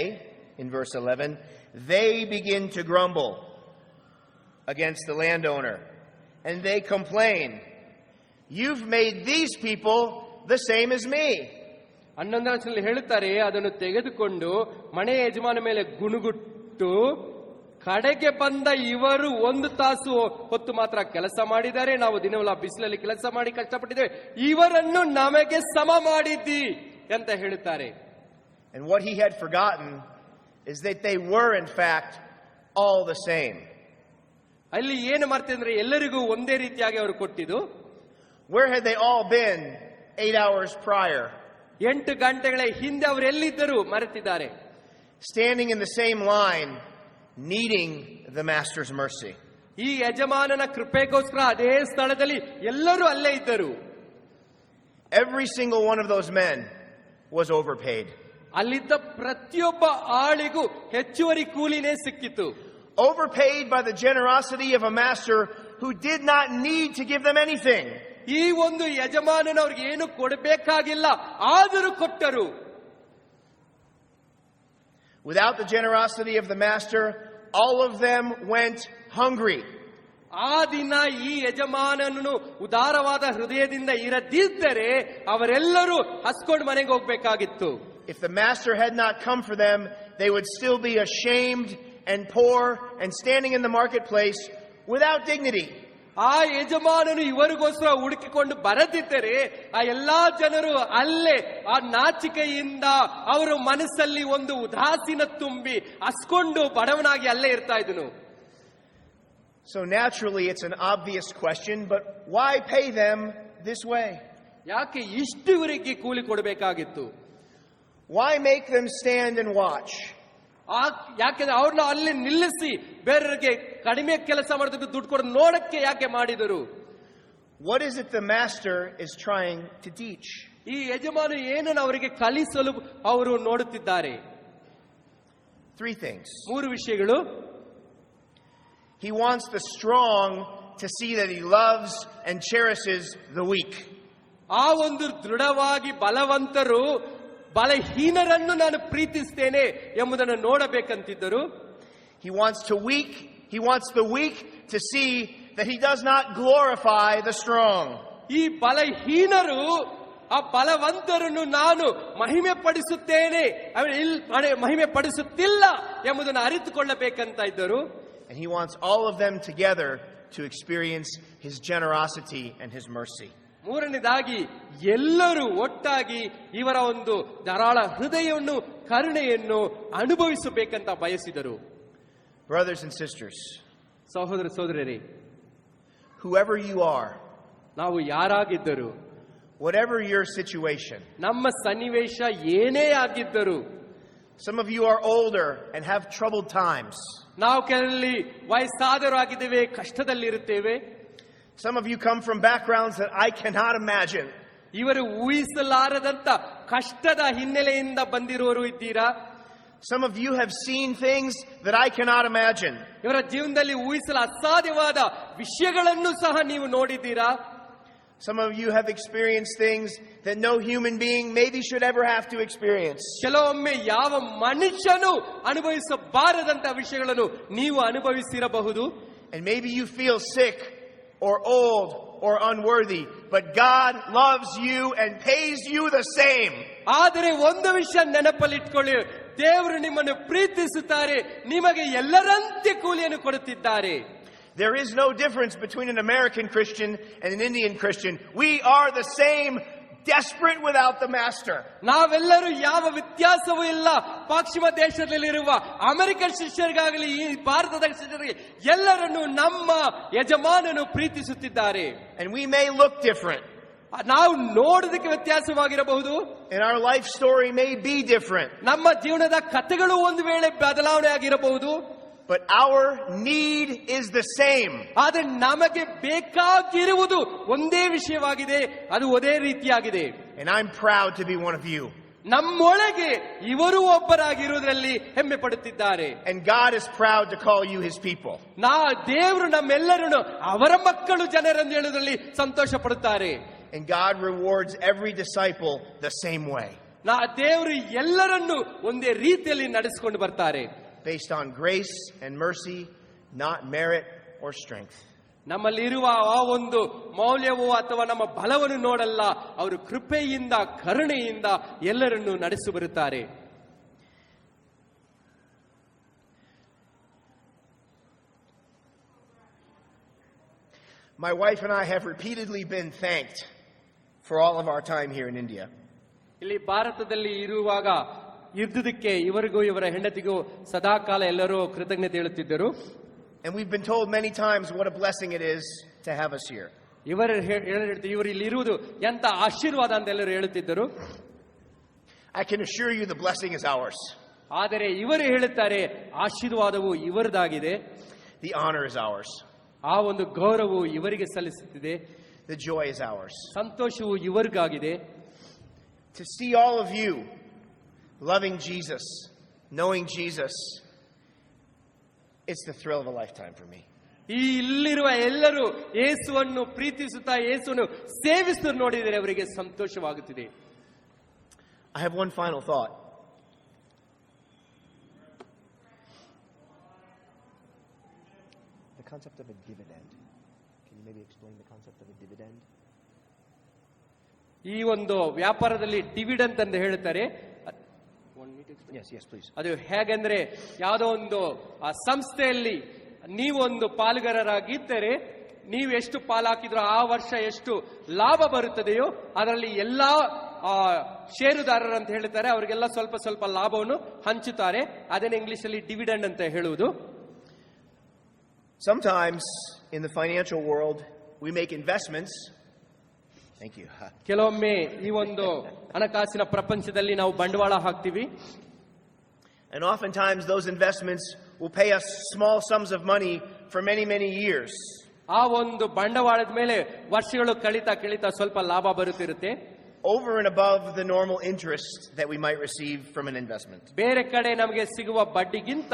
in verse 11, they begin to grumble against the landowner, and they complain, "You've made these people the same as me." 11ರಲ್ಲಿ ಹೇಳುತ್ತಾರೆ, ಅದನ್ನು ತೆಗೆದುಕೊಂಡು ಮನೆ ಯಜಮಾನ ಮೇಲೆ ಗುಣುಗುಟ್ಟು, ಕಡೆಗೆ ಬಂದ ಇವರು 1 ತಾಸು ಹೊತ್ತು ಮಾತ್ರ ಕೆಲಸ ಮಾಡಿದ್ದಾರೆ, ನಾವು ದಿನವೆಲ್ಲ ಬಿಸಿಲಲ್ಲಿ ಕೆಲಸ ಮಾಡಿ ಕಷ್ಟಪಟ್ಟಿದ್ದೇವೆ, ಇವರನ್ನು ನಮಗೆ ಸಮ ಮಾಡಿದ್ದಿ ಅಂತ ಹೇಳುತ್ತಾರೆ. And what he had forgotten is that they were in fact all the same. ಅಲ್ಲಿ ಏನು ಮಾಡ್ತಿದ್ರೆ ಎಲ್ಲರಿಗೂ ಒಂದೇ ರೀತಿಯಾಗಿ ಅವರು ಕೊಟ್ಟಿದ್ದು. Where had they all been 8 hours prior? 8 ಗಂಟೆಗಳ ಹಿಂದೆ ಅವರು ಎಲ್ಲಿದ್ದರು ಮರೆತಿದ್ದಾರೆ. Standing in the same line, needing the master's mercy. ಈ ಯಜಮಾನನ ಕೃಪೆಗೋಸ್ಕರ ಅದೇ ಸ್ಥಳದಲ್ಲಿ ಎಲ್ಲರೂ ಅಲ್ಲೇ ಇದ್ದರು. Every single one of those men was overpaid. ಅಲ್ಲಿದ್ದ ಪ್ರತಿಯೊಬ್ಬ ಆಳಿಗೂ ಹೆಚ್ಚುವರಿ ಕೂಲಿನೇ ಸಿಕ್ಕಿತು. Overpaid by the generosity of a master who did not need to give them anything. ಈ ಒಂದು ಯಜಮಾನನ ಅವ್ರಿಗೆ ಏನು ಕೊಡಬೇಕಾಗಿಲ್ಲ, ಆದರೂ ಕೊಟ್ಟರು. Without the generosity of the master, all of them went hungry. ಆ ದಿನ ಈ ಯಜಮಾನನು ಉದಾರವಾದ ಹೃದಯದಿಂದ ಇರದಿದ್ದರೆ ಅವರೆಲ್ಲರೂ ಹಸ್ಕೊಂಡು ಮನೆಗೆ ಹೋಗ್ಬೇಕಾಗಿತ್ತು. If the master had not come for them, they would still be ashamed and poor and standing in the marketplace without dignity. ಆ ಯಜಮಾನನು ಇವರಿಗೋಸ್ಕರ ಹುಡುಕಿಕೊಂಡು ಬರದಿದ್ದರೆ ಆ ಎಲ್ಲಾ ಜನರು ಅಲ್ಲೇ ಆ ನಾಚಿಕೆಯಿಂದ ಅವರ ಮನಸ್ಸಲ್ಲಿ ಒಂದು ಉದಾಸೀನ ತುಂಬಿ ಹಸ್ಕೊಂಡು ಬಡವನಾಗಿ ಅಲ್ಲೇ ಇರ್ತಾ ಇದ್ದನು. So naturally it's an obvious question, but why pay them this way? ಯಾಕೆ ಇಷ್ಟು ಇವರಿಗೆ ಕೂಲಿ ಕೊಡಬೇಕಾಗಿತ್ತು? Why make them stand and watch? ಯಾಕೆಂದ್ರೆ ಅವ್ರನ್ನ ಅಲ್ಲಿ ನಿಲ್ಲಿಸಿ ಬೇರೆಯವರಿಗೆ ಕಡಿಮೆ ಕೆಲಸ ಮಾಡಿದ್ರು ದುಡ್ಡು ಕೊಡೋದು ನೋಡಕ್ಕೆ ಯಾಕೆ ಮಾಡಿದರು? What is it the master is trying to teach? ಈ ಯಜಮಾನ ಏನನ್ನು ಅವರಿಗೆ ಕಲಿಸಲು ಅವರು ನೋಡುತ್ತಿದ್ದಾರೆ? 3 things. 3 ವಿಷಯಗಳು. He wants the strong to see that he loves and cherishes the weak. ಆ ಒಂದು ದೃಢವಾಗಿ ಬಲವಂತರು ಬಲಹೀನರನ್ನು ನಾನು ಪ್ರೀತಿಸ್ತೇನೆ ಎಂಬುದನ್ನು ನೋಡಬೇಕಂತಿದ್ದರು. He wants the weak to see that he does not glorify the strong. ಈ ಬಲಹೀನರು ಆ ಬಲವಂತರನ್ನು ನಾನು ಮಹಿಮೆ ಪಡಿಸುತ್ತೇನೆ, ಮಹಿಮೆ ಪಡಿಸುತ್ತಿಲ್ಲ ಎಂಬುದನ್ನು ಅರಿತುಕೊಳ್ಳಬೇಕಂತ ಇದ್ದರು. And he wants all of them together to experience his generosity and his mercy. ಮೂರನೇದಾಗಿ ಎಲ್ಲರೂ ಒಟ್ಟಾಗಿ ಇವರ ಒಂದು ಧಾರಾಳ ಹೃದಯವನ್ನು ಕರುಣೆಯನ್ನು ಅನುಭವಿಸಬೇಕಂತ ಬಯಸಿದರು. Brothers and sisters, ಸಹೋದರ ಸಹೋದರರೇ, whoever you are, ನಾವು ಯಾರಾಗಿದ್ದರು, whatever your situation, ನಮ್ಮ ಸನ್ನಿವೇಶ ಏನೇ ಆಗಿದ್ದರು, some of you are older and have troubled times. ನಾವು ಕೆಲವಲ್ಲಿ ವಯಸ್ಸಾದರೂ ಆಗಿದ್ದೇವೆ, ಕಷ್ಟದಲ್ಲಿ ಇರುತ್ತೇವೆ. Some of you come from backgrounds that I cannot imagine. ಇವರು ಊಹಿಸಲಾರದಂತ ಕಷ್ಟದ ಹಿನ್ನೆಲೆಯಿಂದ ಬಂದಿರುವವರು ಇದ್ದೀರಾ. Some of you have seen things that I cannot imagine. ಇವರ ಜೀವನದಲ್ಲಿ ಊಹಿಸಲು ಅಸಾಧ್ಯವಾದ ವಿಷಯಗಳನ್ನು ಸಹ ನೀವು ನೋಡಿದ್ದೀರಾ. Some of you have experienced things that no human being maybe should ever have to experience. ಕೆಲವೊಮ್ಮೆ ಯಾವ ಮನುಷ್ಯನು ಅನುಭವಿಸಬಾರದಂತ ವಿಷಯಗಳನ್ನು ನೀವು ಅನುಭವಿಸಿರಬಹುದು. And maybe you feel sick or old or unworthy, but God loves you and pays you the same. ಆದರೆ ಒಂದು ವಿಷಯ ನೆನಪಲ್ಲಿಟ್ಕೊಳ್ಳಿ, ದೇವರು ನಿಮ್ಮನ್ನು ಪ್ರೀತಿಸುತ್ತಾರೆ, ನಿಮಗೆ ಎಲ್ಲರಂತೆ ಕೂಲಿಯನ್ನು ಕೊಡುತ್ತಿದ್ದಾರೆ. There is no difference between an American Christian and an Indian Christian. We are the same, desperate without the master. ನಾವೆಲ್ಲರೂ ಯಾವ ವ್ಯತ್ಯಾಸವೂ ಇಲ್ಲ. ಪಶ್ಚಿಮ ದೇಶದಲ್ಲಿರುವ ಅಮೆರಿಕನ್ ಶಿಷ್ಯರಿಗಾಗಲಿ ಈ ಭಾರತದ ಶಿಷ್ಯರಿಗೆ ಎಲ್ಲರನ್ನು ನಮ್ಮ ಯಜಮಾನನು ಪ್ರೀತಿಸುತ್ತಿದ್ದಾರೆ. And we may look different. ನಾವು ನೋಡೋದಕ್ಕೆ ವ್ಯತ್ಯಾಸವಾಗಿರಬಹುದು. And our life story may be different. ನಮ್ಮ ಜೀವನದ ಕಥೆಗಳು ಒಂದು ವೇಳೆ ಬದಲಾವಣೆ ಆಗಿರಬಹುದು. But our need is the same. ಆದರೆ ನಮಗೆ ಬೇಕಾಗಿರುವುದು ಒಂದೇ ವಿಷಯವಾಗಿದೆ, ಅದು ಒಂದೇ ರೀತಿಯಾಗಿದೆ. And I'm proud to be one of you. ನಮ್ಮೊಳಗೆ ಇವರು ಒಬ್ಬರಾಗಿರುವುದರಲ್ಲಿ ಹೆಮ್ಮೆ ಪಡುತ್ತಿದ್ದಾರೆ. And God is proud to call you his people. ದೇವರು ನಮ್ಮೆಲ್ಲರನ್ನು ಅವರ ಮಕ್ಕಳು ಜನರೆಂದು ಹೇಳುವುದರಲ್ಲಿ ಸಂತೋಷ ಪಡುತ್ತಾರೆ. And God rewards every disciple the same way. ದೇವರು ಎಲ್ಲರನ್ನು ಒಂದೇ ರೀತಿಯಲ್ಲಿ ನಡೆಸಿಕೊಂಡು ಬರ್ತಾರೆ. Based on grace and mercy, not merit or strength. ನಮ್ಮಲ್ಲಿರುವ ಆ ಒಂದು ಮೌಲ್ಯವು ಅಥವಾ ನಮ್ಮ ಬಲವನ್ನು ನೋಡಲ್ಲ, ಅವರು ಕೃಪೆಯಿಂದ ಕರುಣೆಯಿಂದ ಎಲ್ಲರನ್ನು ನಡೆಸಿ ಬರುತ್ತಾರೆ. My wife and I have repeatedly been thanked for all of our time here in India. ಇಲ್ಲಿ ಭಾರತದಲ್ಲಿ ಇರುವಾಗ ಇದ್ದುದಕ್ಕೆ ಇವರಿಗೂ ಇವರ ಹೆಂಡತಿಗೂ ಸದಾಕಾಲ ಎಲ್ಲರೂ ಕೃತಜ್ಞತೆ ಹೇಳುತ್ತಿದ್ದರು. And we've been told many times what a blessing it is to have us here. ಇವರು ಇಲ್ಲಿ ಇರುವುದು ಎಂತ ಆಶೀರ್ವಾದ ಅಂತ ಎಲ್ಲರೂ ಹೇಳುತ್ತಿದ್ದರು. I can assure you the blessing is ours. ಆದರೆ ಇವರು ಹೇಳುತ್ತಾರೆ ಆಶೀರ್ವಾದವು ಇವರದಾಗಿದೆ. The honor is ours. ಆ ಒಂದು ಗೌರವವು ಇವರಿಗೆ ಸಲ್ಲಿಸುತ್ತಿದೆ. The joy is ours. ಸಂತೋಷವು ಇವರಿಗಾಗಿದೆ. To see all of you loving Jesus, knowing Jesus, it's the thrill of a lifetime for me. ಈ ಇಲ್ಲಿರುವ ಎಲ್ಲರೂ ಯೇಸುವನ್ನು ಪ್ರೀತಿಸುತ್ತಾ ಯೇಸುವನ್ನು ಸೇವಿಸುತ್ತಾ ನೋಡಿದರೆ ಅವರಿಗೆ ಸಂತೋಷವಾಗುತ್ತಿದೆ. I have one final thought. The concept of a dividend. Can you maybe explain the concept of a dividend? ಈ ಒಂದು ವ್ಯಾಪಾರದಲ್ಲಿ ಡಿವಿಡೆಂಟ್ ಅಂತ ಹೇಳ್ತಾರೆ. Yes, please. ಅದು ಹೇಗೆಂದ್ರೆ ಯಾವುದೋ ಒಂದು ಸಂಸ್ಥೆಯಲ್ಲಿ ನೀವು ಒಂದು ಪಾಲುಗಾರರಾಗಿದ್ದರೆ ನೀವು ಎಷ್ಟು ಪಾಲು ಹಾಕಿದ್ರೋ ಆ ವರ್ಷ ಎಷ್ಟು ಲಾಭ ಬರುತ್ತದೆಯೋ ಅದರಲ್ಲಿ ಎಲ್ಲಾ ಷೇರುದಾರರು ಅಂತ ಹೇಳ್ತಾರೆ, ಅವರಿಗೆಲ್ಲ ಸ್ವಲ್ಪ ಸ್ವಲ್ಪ ಲಾಭವನ್ನು ಹಂಚುತ್ತಾರೆ. ಅದನ್ನೇ ಇಂಗ್ಲಿಷ್ ಅಲ್ಲಿ ಡಿವಿಡೆಂಡ್ ಅಂತ ಹೇಳುವುದು. Sometimes in the financial world we make investments. Thank you. ಕೆಲವೊಮ್ಮೆ ಈ ಒಂದು ಹಣಕಾಸಿನ ಪ್ರಪಂಚದಲ್ಲಿ ನಾವು ಬಂಡವಾಳ ಹಾಕ್ತೀವಿ. And oftentimes those investments will pay us small sums of money for many, many years. ಆ ಒಂದು ಬಂಡವಾಳದ ಮೇಲೆ ವರ್ಷಗಳು ಕಳೀತಾ ಸ್ವಲ್ಪ ಲಾಭ ಬರುತ್ತಿರುತ್ತೆ. Over and above the normal interest that we might receive from an investment. ಬೇರೆ ಕಡೆ ನಮಗೆ ಸಿಗುವ ಬಡ್ಡಿಗಿಂತ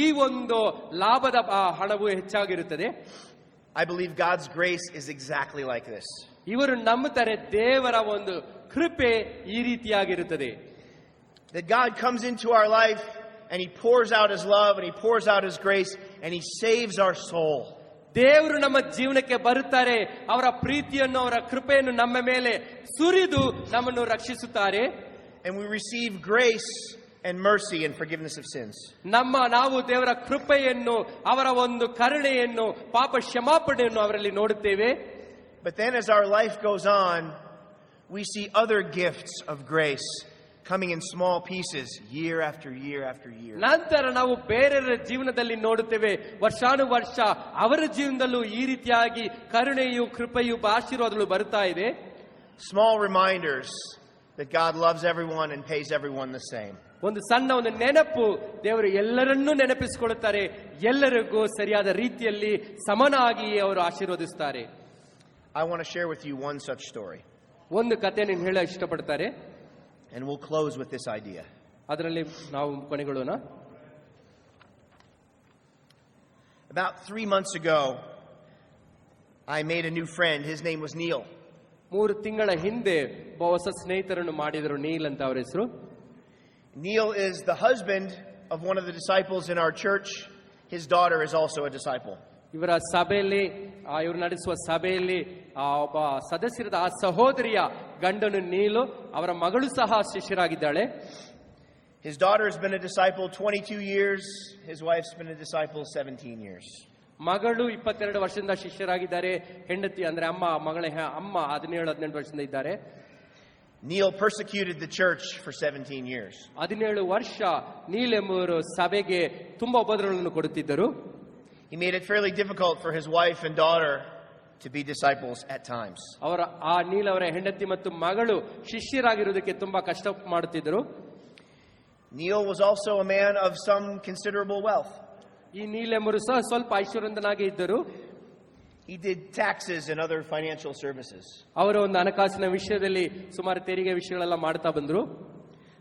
ಈ ಒಂದು ಲಾಭದ ಹಣವು ಹೆಚ್ಚಾಗಿರುತ್ತದೆ. I believe God's grace is exactly like this. ಇವರು ನಂಬುತ್ತಾರೆ ದೇವರ ಒಂದು ಕೃಪೆ ಈ ರೀತಿಯಾಗಿರುತ್ತದೆ. That God comes into our life and he pours out his love and he pours out his grace and he saves our soul. ದೇವರು ನಮ್ಮ ಜೀವನಕ್ಕೆ ಬರುತ್ತಾರೆ, ಅವರ ಪ್ರೀತಿಯನ್ನು ಅವರ ಕೃಪೆಯನ್ನು ನಮ್ಮ ಮೇಲೆ ಸುರಿದು ನಮ್ಮನ್ನು ರಕ್ಷಿಸುತ್ತಾರೆ. And we receive grace and mercy and forgiveness of sins. ನಾವು ದೇವರ ಕೃಪೆಯನ್ನು ಅವರ ಒಂದು ಕರುಣೆಯನ್ನು ಪಾಪ ಕ್ಷಮಾಪಣೆಯನ್ನು ಅವರಲ್ಲಿ ನೋಡುತ್ತೇವೆ. But then as our life goes on, we see other gifts of grace coming in small pieces year after year after year. ನಂತರ ನಾವು ಬೇರೆಯವರ ಜೀವನದಲ್ಲಿ ನೋಡುತ್ತೇವೆ, ವರ್ಷಾನುವರ್ಷ ಅವರ ಜೀವನದಲ್ಲೂ ಈ ರೀತಿಯಾಗಿ ಕರುಣೆಯು ಕೃಪೆಯು ಆಶೀರ್ವಾದಗಳು ಬರುತ್ತಾ ಇದೆ. Small reminders that God loves everyone and pays everyone the same. ಒಂದು ಸಣ್ಣ ಒಂದು ನೆನಪು, ದೇವರು ಎಲ್ಲರನ್ನೂ ನೆನಪಿಸಿಕೊಳ್ಳುತ್ತಾರೆ, ಎಲ್ಲರಿಗೂ ಸರಿಯಾದ ರೀತಿಯಲ್ಲಿ ಸಮನಾಗಿ ಅವರು ಆಶೀರ್ವದಿಸುತ್ತಾರೆ. I want to share with you one such story. ಒಂದು ಕಥೆಯನ್ನು ಹೇಳ ಇಷ್ಟಪಡ್ತಾರೆ. And we'll close with this idea. ಅದರಲ್ಲಿ ನಾವು ಕೊನೆಗೊಳ್ಳೋಣ. About 3 months ago, I made a new friend. His name was Neil. 3 ತಿಂಗಳ ಹಿಂದೆ ಹೊಸ ಸ್ನೇಹಿತರನ್ನು ಮಾಡಿದರು. ನೀಲ್ ಅಂತ ಅವರ ಹೆಸರು. Neil is the husband of one of the disciples in our church. His daughter is also a disciple. ಇವರ ಸಭೆಯಲ್ಲಿ ಇವರು ನಡೆಸುವ ಸಭೆಯಲ್ಲಿ ಒಬ್ಬ ಸದಸ್ಯರಾದ ಆ ಸಹೋದರಿಯ ಗಂಡನು ನೀಲು, ಅವರ ಮಗಳು ಸಹ ಶಿಷ್ಯರಾಗಿದ್ದಾಳೆ. His daughter has been a disciple 22 years. His wife's been a disciple 17 years. ಮಗಳು 22 ವರ್ಷದಿಂದ ಶಿಷ್ಯರಾಗಿದ್ದಾರೆ. ಹೆಂಡತಿ ಅಂದ್ರೆ ಮಗಳ ಅಮ್ಮ 17-18 ವರ್ಷದಿಂದ ಇದ್ದಾರೆ. Neil persecuted the church for 17 years. 17 ವರ್ಷ ನೀಲ್ ಎಂಬುವರು ಸಭೆಗೆ ತುಂಬಾ ಉಪದ್ರವಗಳನ್ನು ಕೊಡುತ್ತಿದ್ದರು. He made it fairly difficult for his wife and daughter to be disciples at times. Neel ಅವರ ಹೆಂಡತಿ ಮತ್ತು ಮಗಳು ಶಿಷ್ಯರಾಗಿರುವುದಕ್ಕೆ ತುಂಬಾ ಕಷ್ಟ ಮಾಡುತ್ತಿದ್ದರು. Neil was also a man of some considerable wealth. ಈ ನೀಲ್ ಎಂಬುವರು ಸಹ ಸ್ವಲ್ಪ ಐಶ್ವರ್ಯವಂತನಾಗಿ ಇದ್ದರು. He did taxes and other financial services. ಅವರು ಒಂದು ಹಣಕಾಸಿನ ವಿಷಯದಲ್ಲಿ ಸುಮಾರು ತೆರಿಗೆ ವಿಷಯಗಳೆಲ್ಲ ಮಾಡ್ತಾ ಬಂದರು.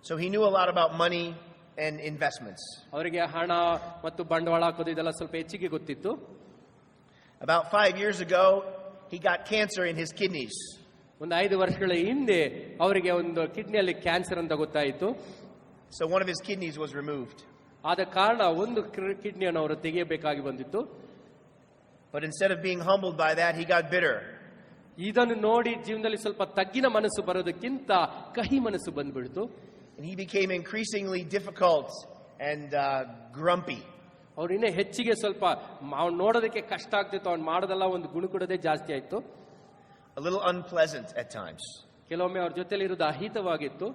So he knew a lot about money and investments. ಅವರಿಗೆ ಹಣ ಮತ್ತು ಬಂಡವಾಳ ಹಾಕೋದು ಇದೆಲ್ಲ ಸ್ವಲ್ಪ ಹೆಚ್ಚಿಗೆ ಗೊತ್ತಿತ್ತು. About 5 years ago, he got cancer in his kidneys. ಒಂದು 5 ವರ್ಷಗಳ ಹಿಂದೆ ಅವರಿಗೆ ಒಂದು ಕಿಡ್ನಿಯಲ್ಲಿ ಕ್ಯಾನ್ಸರ್ ಅಂತ ಗೊತ್ತಾಯಿತು. So one of his kidneys was removed. ಆದ ಕಾರಣ ಒಂದು ಕಿಡ್ನಿಯನ್ನು ಅವರು ತೆಗೆಯಬೇಕಾಗಿ ಬಂದಿತ್ತು. But instead of being humbled by that, he got bitter. ಇದನ್ನು ನೋಡಿ ಜೀವನದಲ್ಲಿ ಸ್ವಲ್ಪ ತಗ್ಗಿನ ಮನಸ್ಸು ಬರೋದಕ್ಕಿಂತ ಕಹಿ ಮನಸ್ಸು ಬಂದ್ಬಿಡ್ತು. And he became increasingly difficult and grumpy. ಅವ್ರು ಇನ್ನೇ ಹೆಚ್ಚಿಗೆ ಸ್ವಲ್ಪ ಅವ್ನು ನೋಡೋದಕ್ಕೆ ಕಷ್ಟ ಆಗ್ತಿತ್ತು. ಅವ್ನು ಮಾಡೋದೆಲ್ಲ ಒಂದು ಗುಣಗುಡದೆ ಜಾಸ್ತಿ ಆಯ್ತು. A little unpleasant at times. ಕೆಲವೊಮ್ಮೆ ಅವ್ರ ಜೊತೆಲಿ ಇರೋದು ಅಹಿತವಾಗಿತ್ತು.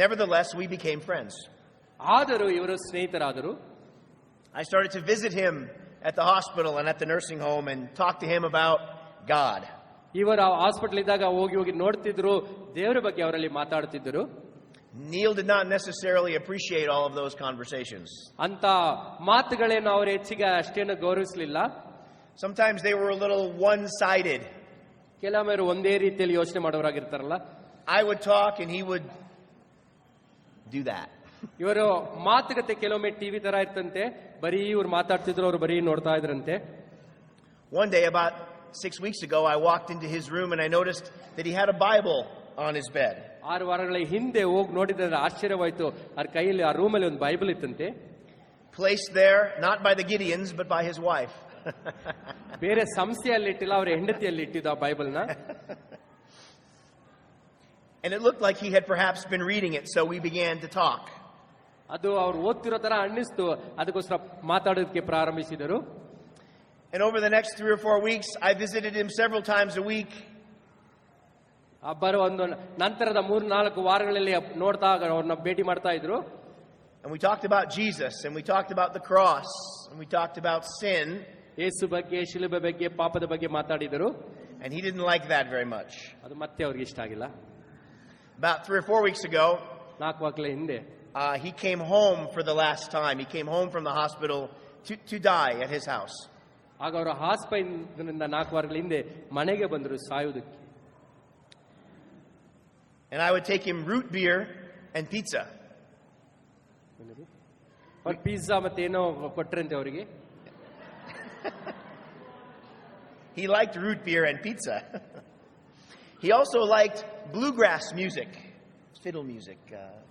Nevertheless, we became friends. ಆದರೂ ಇವರು ಸ್ನೇಹಿತರಾದರು. I started to visit him at the hospital and at the nursing home and talk to him about God. ಇವರು ಹಾಸ್ಪಿಟಲ್ ಇದ್ದಾಗ ಹೋಗಿ ನೋಡ್ತಿದ್ರು, ದೇವರ ಬಗ್ಗೆ ಅವರಲ್ಲಿ ಮಾತಾಡ್ತಿದ್ರು. Neil did not necessarily appreciate all of those conversations. ಅಂತ ಮಾತುಗಳೇನು ಅವರು ಹೆಚ್ಚಿಗೆ ಅಷ್ಟೇನು ಗೌರವಿಸಲಿಲ್ಲ. Sometimes they were a little one-sided. ಕೆಲವೊಮ್ಮೆ ಒಂದೇ ರೀತಿಯಲ್ಲಿ ಯೋಚನೆ ಮಾಡೋರಾಗಿರ್ತಾರಲ್ಲ. I would talk and he would do that. ಇವರು ಮಾತುಕತೆ ಕೆಲವೊಮ್ಮೆ ಟಿವಿ ತರ ಇರ್ತಂತೆ, ಬರೀ ಇವ್ರು ಮಾತಾಡ್ತಿದ್ರು, ಅವ್ರು ಬರೀ ನೋಡ್ತಾ ಇದ್ರಂತೆ. One day, about 6 weeks ago, I walked into his room and I noticed that he had a Bible on his bed. 6 ವಾರಗಳ ಹಿಂದೆ ಹೋಗಿ ನೋಡಿದ್ರೆ ಆಶ್ಚರ್ಯವಾಯ್ತು. ಅವ್ರ ಕೈಯಲ್ಲಿ ಆ ರೂಮಲ್ಲಿ ಒಂದು ಬೈಬಲ್ ಇತ್ತಂತೆ. Placed there not by the Gideons but by his wife. ಬೇರೆ ಸಂಸ್ಥೆಯಲ್ಲಿ ಇಟ್ಟಿಲ್ಲ, ಅವರ ಹೆಂಡತಿಯಲ್ಲಿ ಇಟ್ಟಿದ್ದ ಆ ಬೈಬಲ್ನ. And it looked like he had perhaps been reading it, so we began to talk. ಅದು ಅವ್ರು ಓದ್ತಿರೋ ತರ ಅನ್ನಿಸ್ತು, ಅದಕ್ಕೋಸ್ಕರ ಮಾತಾಡೋದಕ್ಕೆ ಪ್ರಾರಂಭಿಸಿದರು. And over the next 3 or 4 weeks, I visited him several times a week. ಬರೋ ಒಂದು ನಂತರದ 3-4 ವಾರಗಳಲ್ಲಿ ನೋಡ್ತಾ ಅವ್ರನ್ನ ಭೇಟಿ ಮಾಡ್ತಾ ಇದ್ರು. And we talked about Jesus, and we talked about the cross, and we talked about sin. ಯೇಸು ಬಗ್ಗೆ, ಶಿಲುಬೆ ಬಗ್ಗೆ, ಪಾಪದ ಬಗ್ಗೆ ಮಾತಾಡಿದರು. And he didn't like that very much. ಅದು ಮತ್ತೆ ಅವ್ರಿಗೆ ಇಷ್ಟ ಆಗಿಲ್ಲ. About 3 or 4 weeks ago, 4 ವಾರಗಳ ಹಿಂದೆ he came home for the last time. He came home from the hospital to die at his house. ಆಗ ಅವರು ಹಾಸ್ಪಿಟಲ್ನಿಂದ 4 ವಾರಗಳ ಹಿಂದೆ ಮನೆಗೆ ಬಂದರು ಸಾಯುವುದಕ್ಕೆ. And I would take him root beer and pizza. ಅವ್ರು pizza ಮತ್ತೆ ಏನೋ ಕೊಟ್ರಂತೆ ಅವರಿಗೆ. He liked root beer and pizza. He also liked bluegrass music, fiddle music.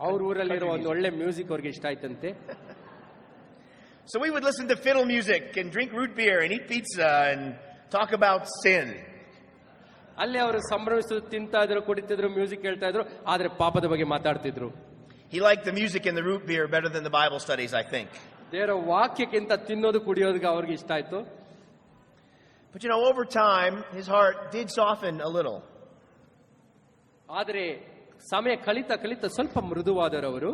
ಅವ್ರ ಊರಲ್ಲಿರೋ ಒಂದು ಒಳ್ಳೆ ಮ್ಯೂಸಿಕ್ ಅವ್ರಿಗೆ ಇಷ್ಟ ಆಯ್ತಂತೆ. So we would listen to fiddle music and drink root beer and eat pizza and talk about sin. ಅಲ್ಲಿ ಅವರು ಸಂಭ್ರಮಿಸಿ ತಿಂತಾ ಇದ್ರು, ಕುಡಿತಿದ್ರು, ಮ್ಯೂಸಿಕ್ ಕೇಳ್ತಾ ಇದ್ರು, ಆದ್ರೆ ಪಾಪದ ಬಗ್ಗೆ ಮಾತಾಡ್ತಿದ್ರು. He liked the music and the root beer better than the Bible studies, I think. ದೇವರ ವಾಕ್ಯಕ್ಕಿಂತ ತಿನ್ನೋದು ಕುಡಿಯೋದಕ್ಕೆ ಅವ್ರಿಗೆ ಇಷ್ಟ ಆಯ್ತು. But you know, over time, his heart did soften a little. ಆದರೆ ಸಮಯ ಕಲಿತಾ ಸ್ವಲ್ಪ ಮೃದುವಾದರವರು.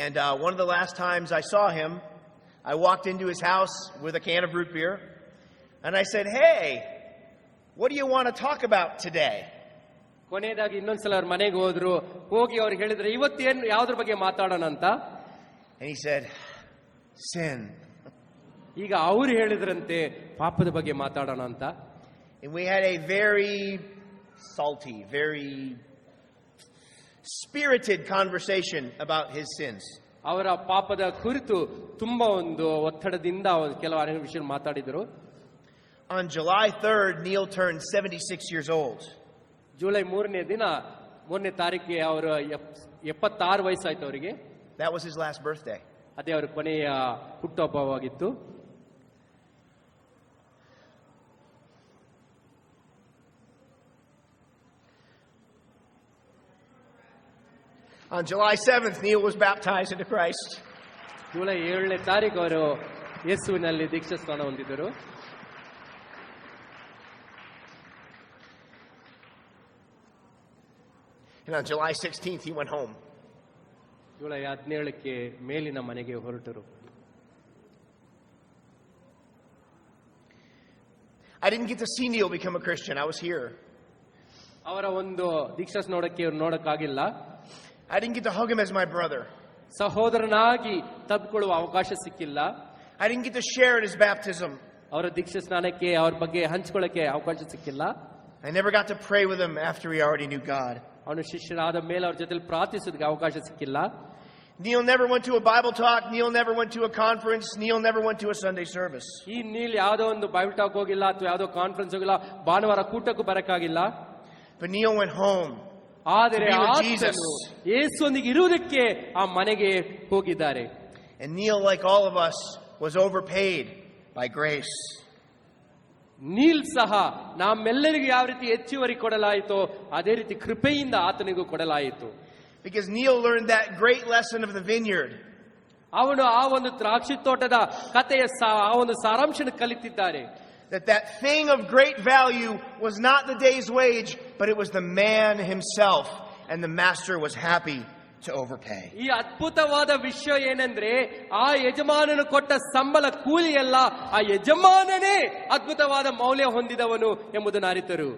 And one of the last times I saw him, I walked into his house with a can of root beer, and I said, "Hey, what do you want to talk about today?" ಕೊನೆಯದಾಗಿ ಇನ್ನೊಂದ್ಸಲ ಅವ್ರ ಮನೆಗೆ ಹೋದ್ರು. ಹೋಗಿ ಅವ್ರಿಗೆ ಹೇಳಿದ್ರೆ, ಇವತ್ತೇನು ಯಾವ್ದ್ರ ಬಗ್ಗೆ ಮಾತಾಡೋಣ ಅಂತ. And he said, "Sin." ಈಗ ಅವ್ರು ಹೇಳಿದ್ರಂತೆ ಪಾಪದ ಬಗ್ಗೆ ಮಾತಾಡೋಣ ಅಂತ. And we had a very salty, very spirited conversation about his sins. ಅವರ ಪಾಪದ ಕುರಿತು ತುಂಬಾ ಒಂದು ಒತ್ತಡದಿಂದ ಕೆಲವು ವಿಷಯ ಮಾತಾಡಿದರು. On July 3rd, Neil turned 76 years old. July 3ನೇ ತಾರೀಕಿಗೆ ಅವರು 76 ವಯಸ್ಸಾಯ್ತು ಅವರಿಗೆ. That was his last birthday. ಅದೇ ಅವರ ಕೊನೆಯ ಹುಟ್ಟುಹಬ್ಬವಾಗಿತ್ತು. On July 7th, Neil was baptized into Christ. ಜುಲೈ 7ನೇ ತಾರೀಕು ಅವರು ಯೇಸುವಿನಲ್ಲಿ ದೀಕ್ಷಾಸ್ನಾನ ಹೊಂದಿದರು. And on July 16th, he went home. ಜುಲೈ 17ಕ್ಕೆ ಮೇಲಿನ ಮನೆಗೆ ಹೊರಟರು. I didn't get to see Neil become a Christian. I was here. ಅವರ ಒಂದು ನೋಡಕ್ಕಾಗಿಲ್ಲ. I didn't get to hug him as my brother. ಸಹೋದರನಾಗಿ ತಬ್ಕೊಳ್ಳುವ ಅವಕಾಶ ಸಿಕ್ಕಿಲ್ಲ. I didn't get to share in his baptism. ಅವರ ದೀಕ್ಷಾ ಸ್ನಾನಕ್ಕೆ ಅವ್ರ ಬಗ್ಗೆ ಹಂಚಿಕೊಳ್ಳಕ್ಕೆ ಅವಕಾಶ ಸಿಕ್ಕಿಲ್ಲ. I never got to pray with him after he already knew God. ಅವನು ಶಿಷ್ಯನಾದ ಮೇಲೆ ಅವ್ರ ಜೊತೆ ಪ್ರಾರ್ಥಿಸೋದಕ್ಕೆ ಅವಕಾಶ ಸಿಕ್ಕಿಲ್ಲ. Neil never went to a Bible talk. Neil never went to a conference. Neil never went to a Sunday service. ಈ ನೀಲ್ ಯಾವುದೋ ಒಂದು Bible talk ಹೋಗಿಲ್ಲ ಅಥವಾ ಯಾವುದೋ ಕಾನ್ಫರೆನ್ಸ್ ಹೋಗಿಲ್ಲ, ಭಾನುವಾರ ಕೂಟಕ್ಕೂ ಬರಕ್ಕಾಗಿಲ್ಲ. But Neil went home. ಆದರೆ ಯೇಸುವೊಂದಿಗೆ ಇರುವುದಕ್ಕೆ ಆ ಮನೆಗೆ ಹೋಗಿದ್ದಾರೆ. And Neil, like all of us, was overpaid by grace. Neel ಸಹ ನಮ್ಮೆಲ್ಲರಿಗೂ ಯಾವ ರೀತಿ ಹೆಚ್ಚುವರಿ ಕೊಡಲಾಯಿತೋ ಅದೇ ರೀತಿ ಕೃಪೆಯಿಂದ ಆತನಿಗೂ ಕೊಡಲಾಯಿತು. Because Neil learned that great lesson of the vineyard. ಅವನು ಆ ಒಂದು ದ್ರಾಕ್ಷಿ ತೋಟದ ಕಥೆಯ ಆ ಒಂದು ಸಾರಾಂಶನ ಕಲಿತಿದ್ದಾರೆ. That thing of great value was not the day's wage, but it was the man himself, and the master was happy to overpay. ಈ ಅದ್ಭುತವಾದ ವಿಷಯ ಏನಂದ್ರೆ ಆ ಯಜಮಾನನು ಕೊಟ್ಟ ಸಂಬಳ ಕೂಲಿಯಲ್ಲ, ಆ ಯಜಮಾನನೇ ಅದ್ಭುತವಾದ ಮೌಲ್ಯ ಹೊಂದಿದವನು ಎಂಬುದನ್ನು ಅರಿತರು.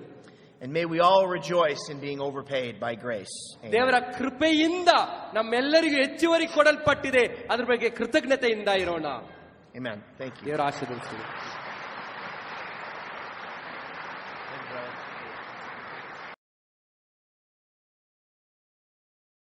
And may we all rejoice in being overpaid by grace. ದೇವರ ಕೃಪೆಯಿಂದ ನಮ್ಮೆಲ್ಲರಿಗೂ ಹೆಚ್ಚುವರಿ ಕೊಡಲ್ಪಟ್ಟಿದೆ, ಅದರ ಬಗ್ಗೆ ಕೃತಜ್ಞತೆಯಿಂದ ಇರೋಣ. Amen. Thank you. ದೇವರ ಆಶೀರ್ವದಿಸಲಿ.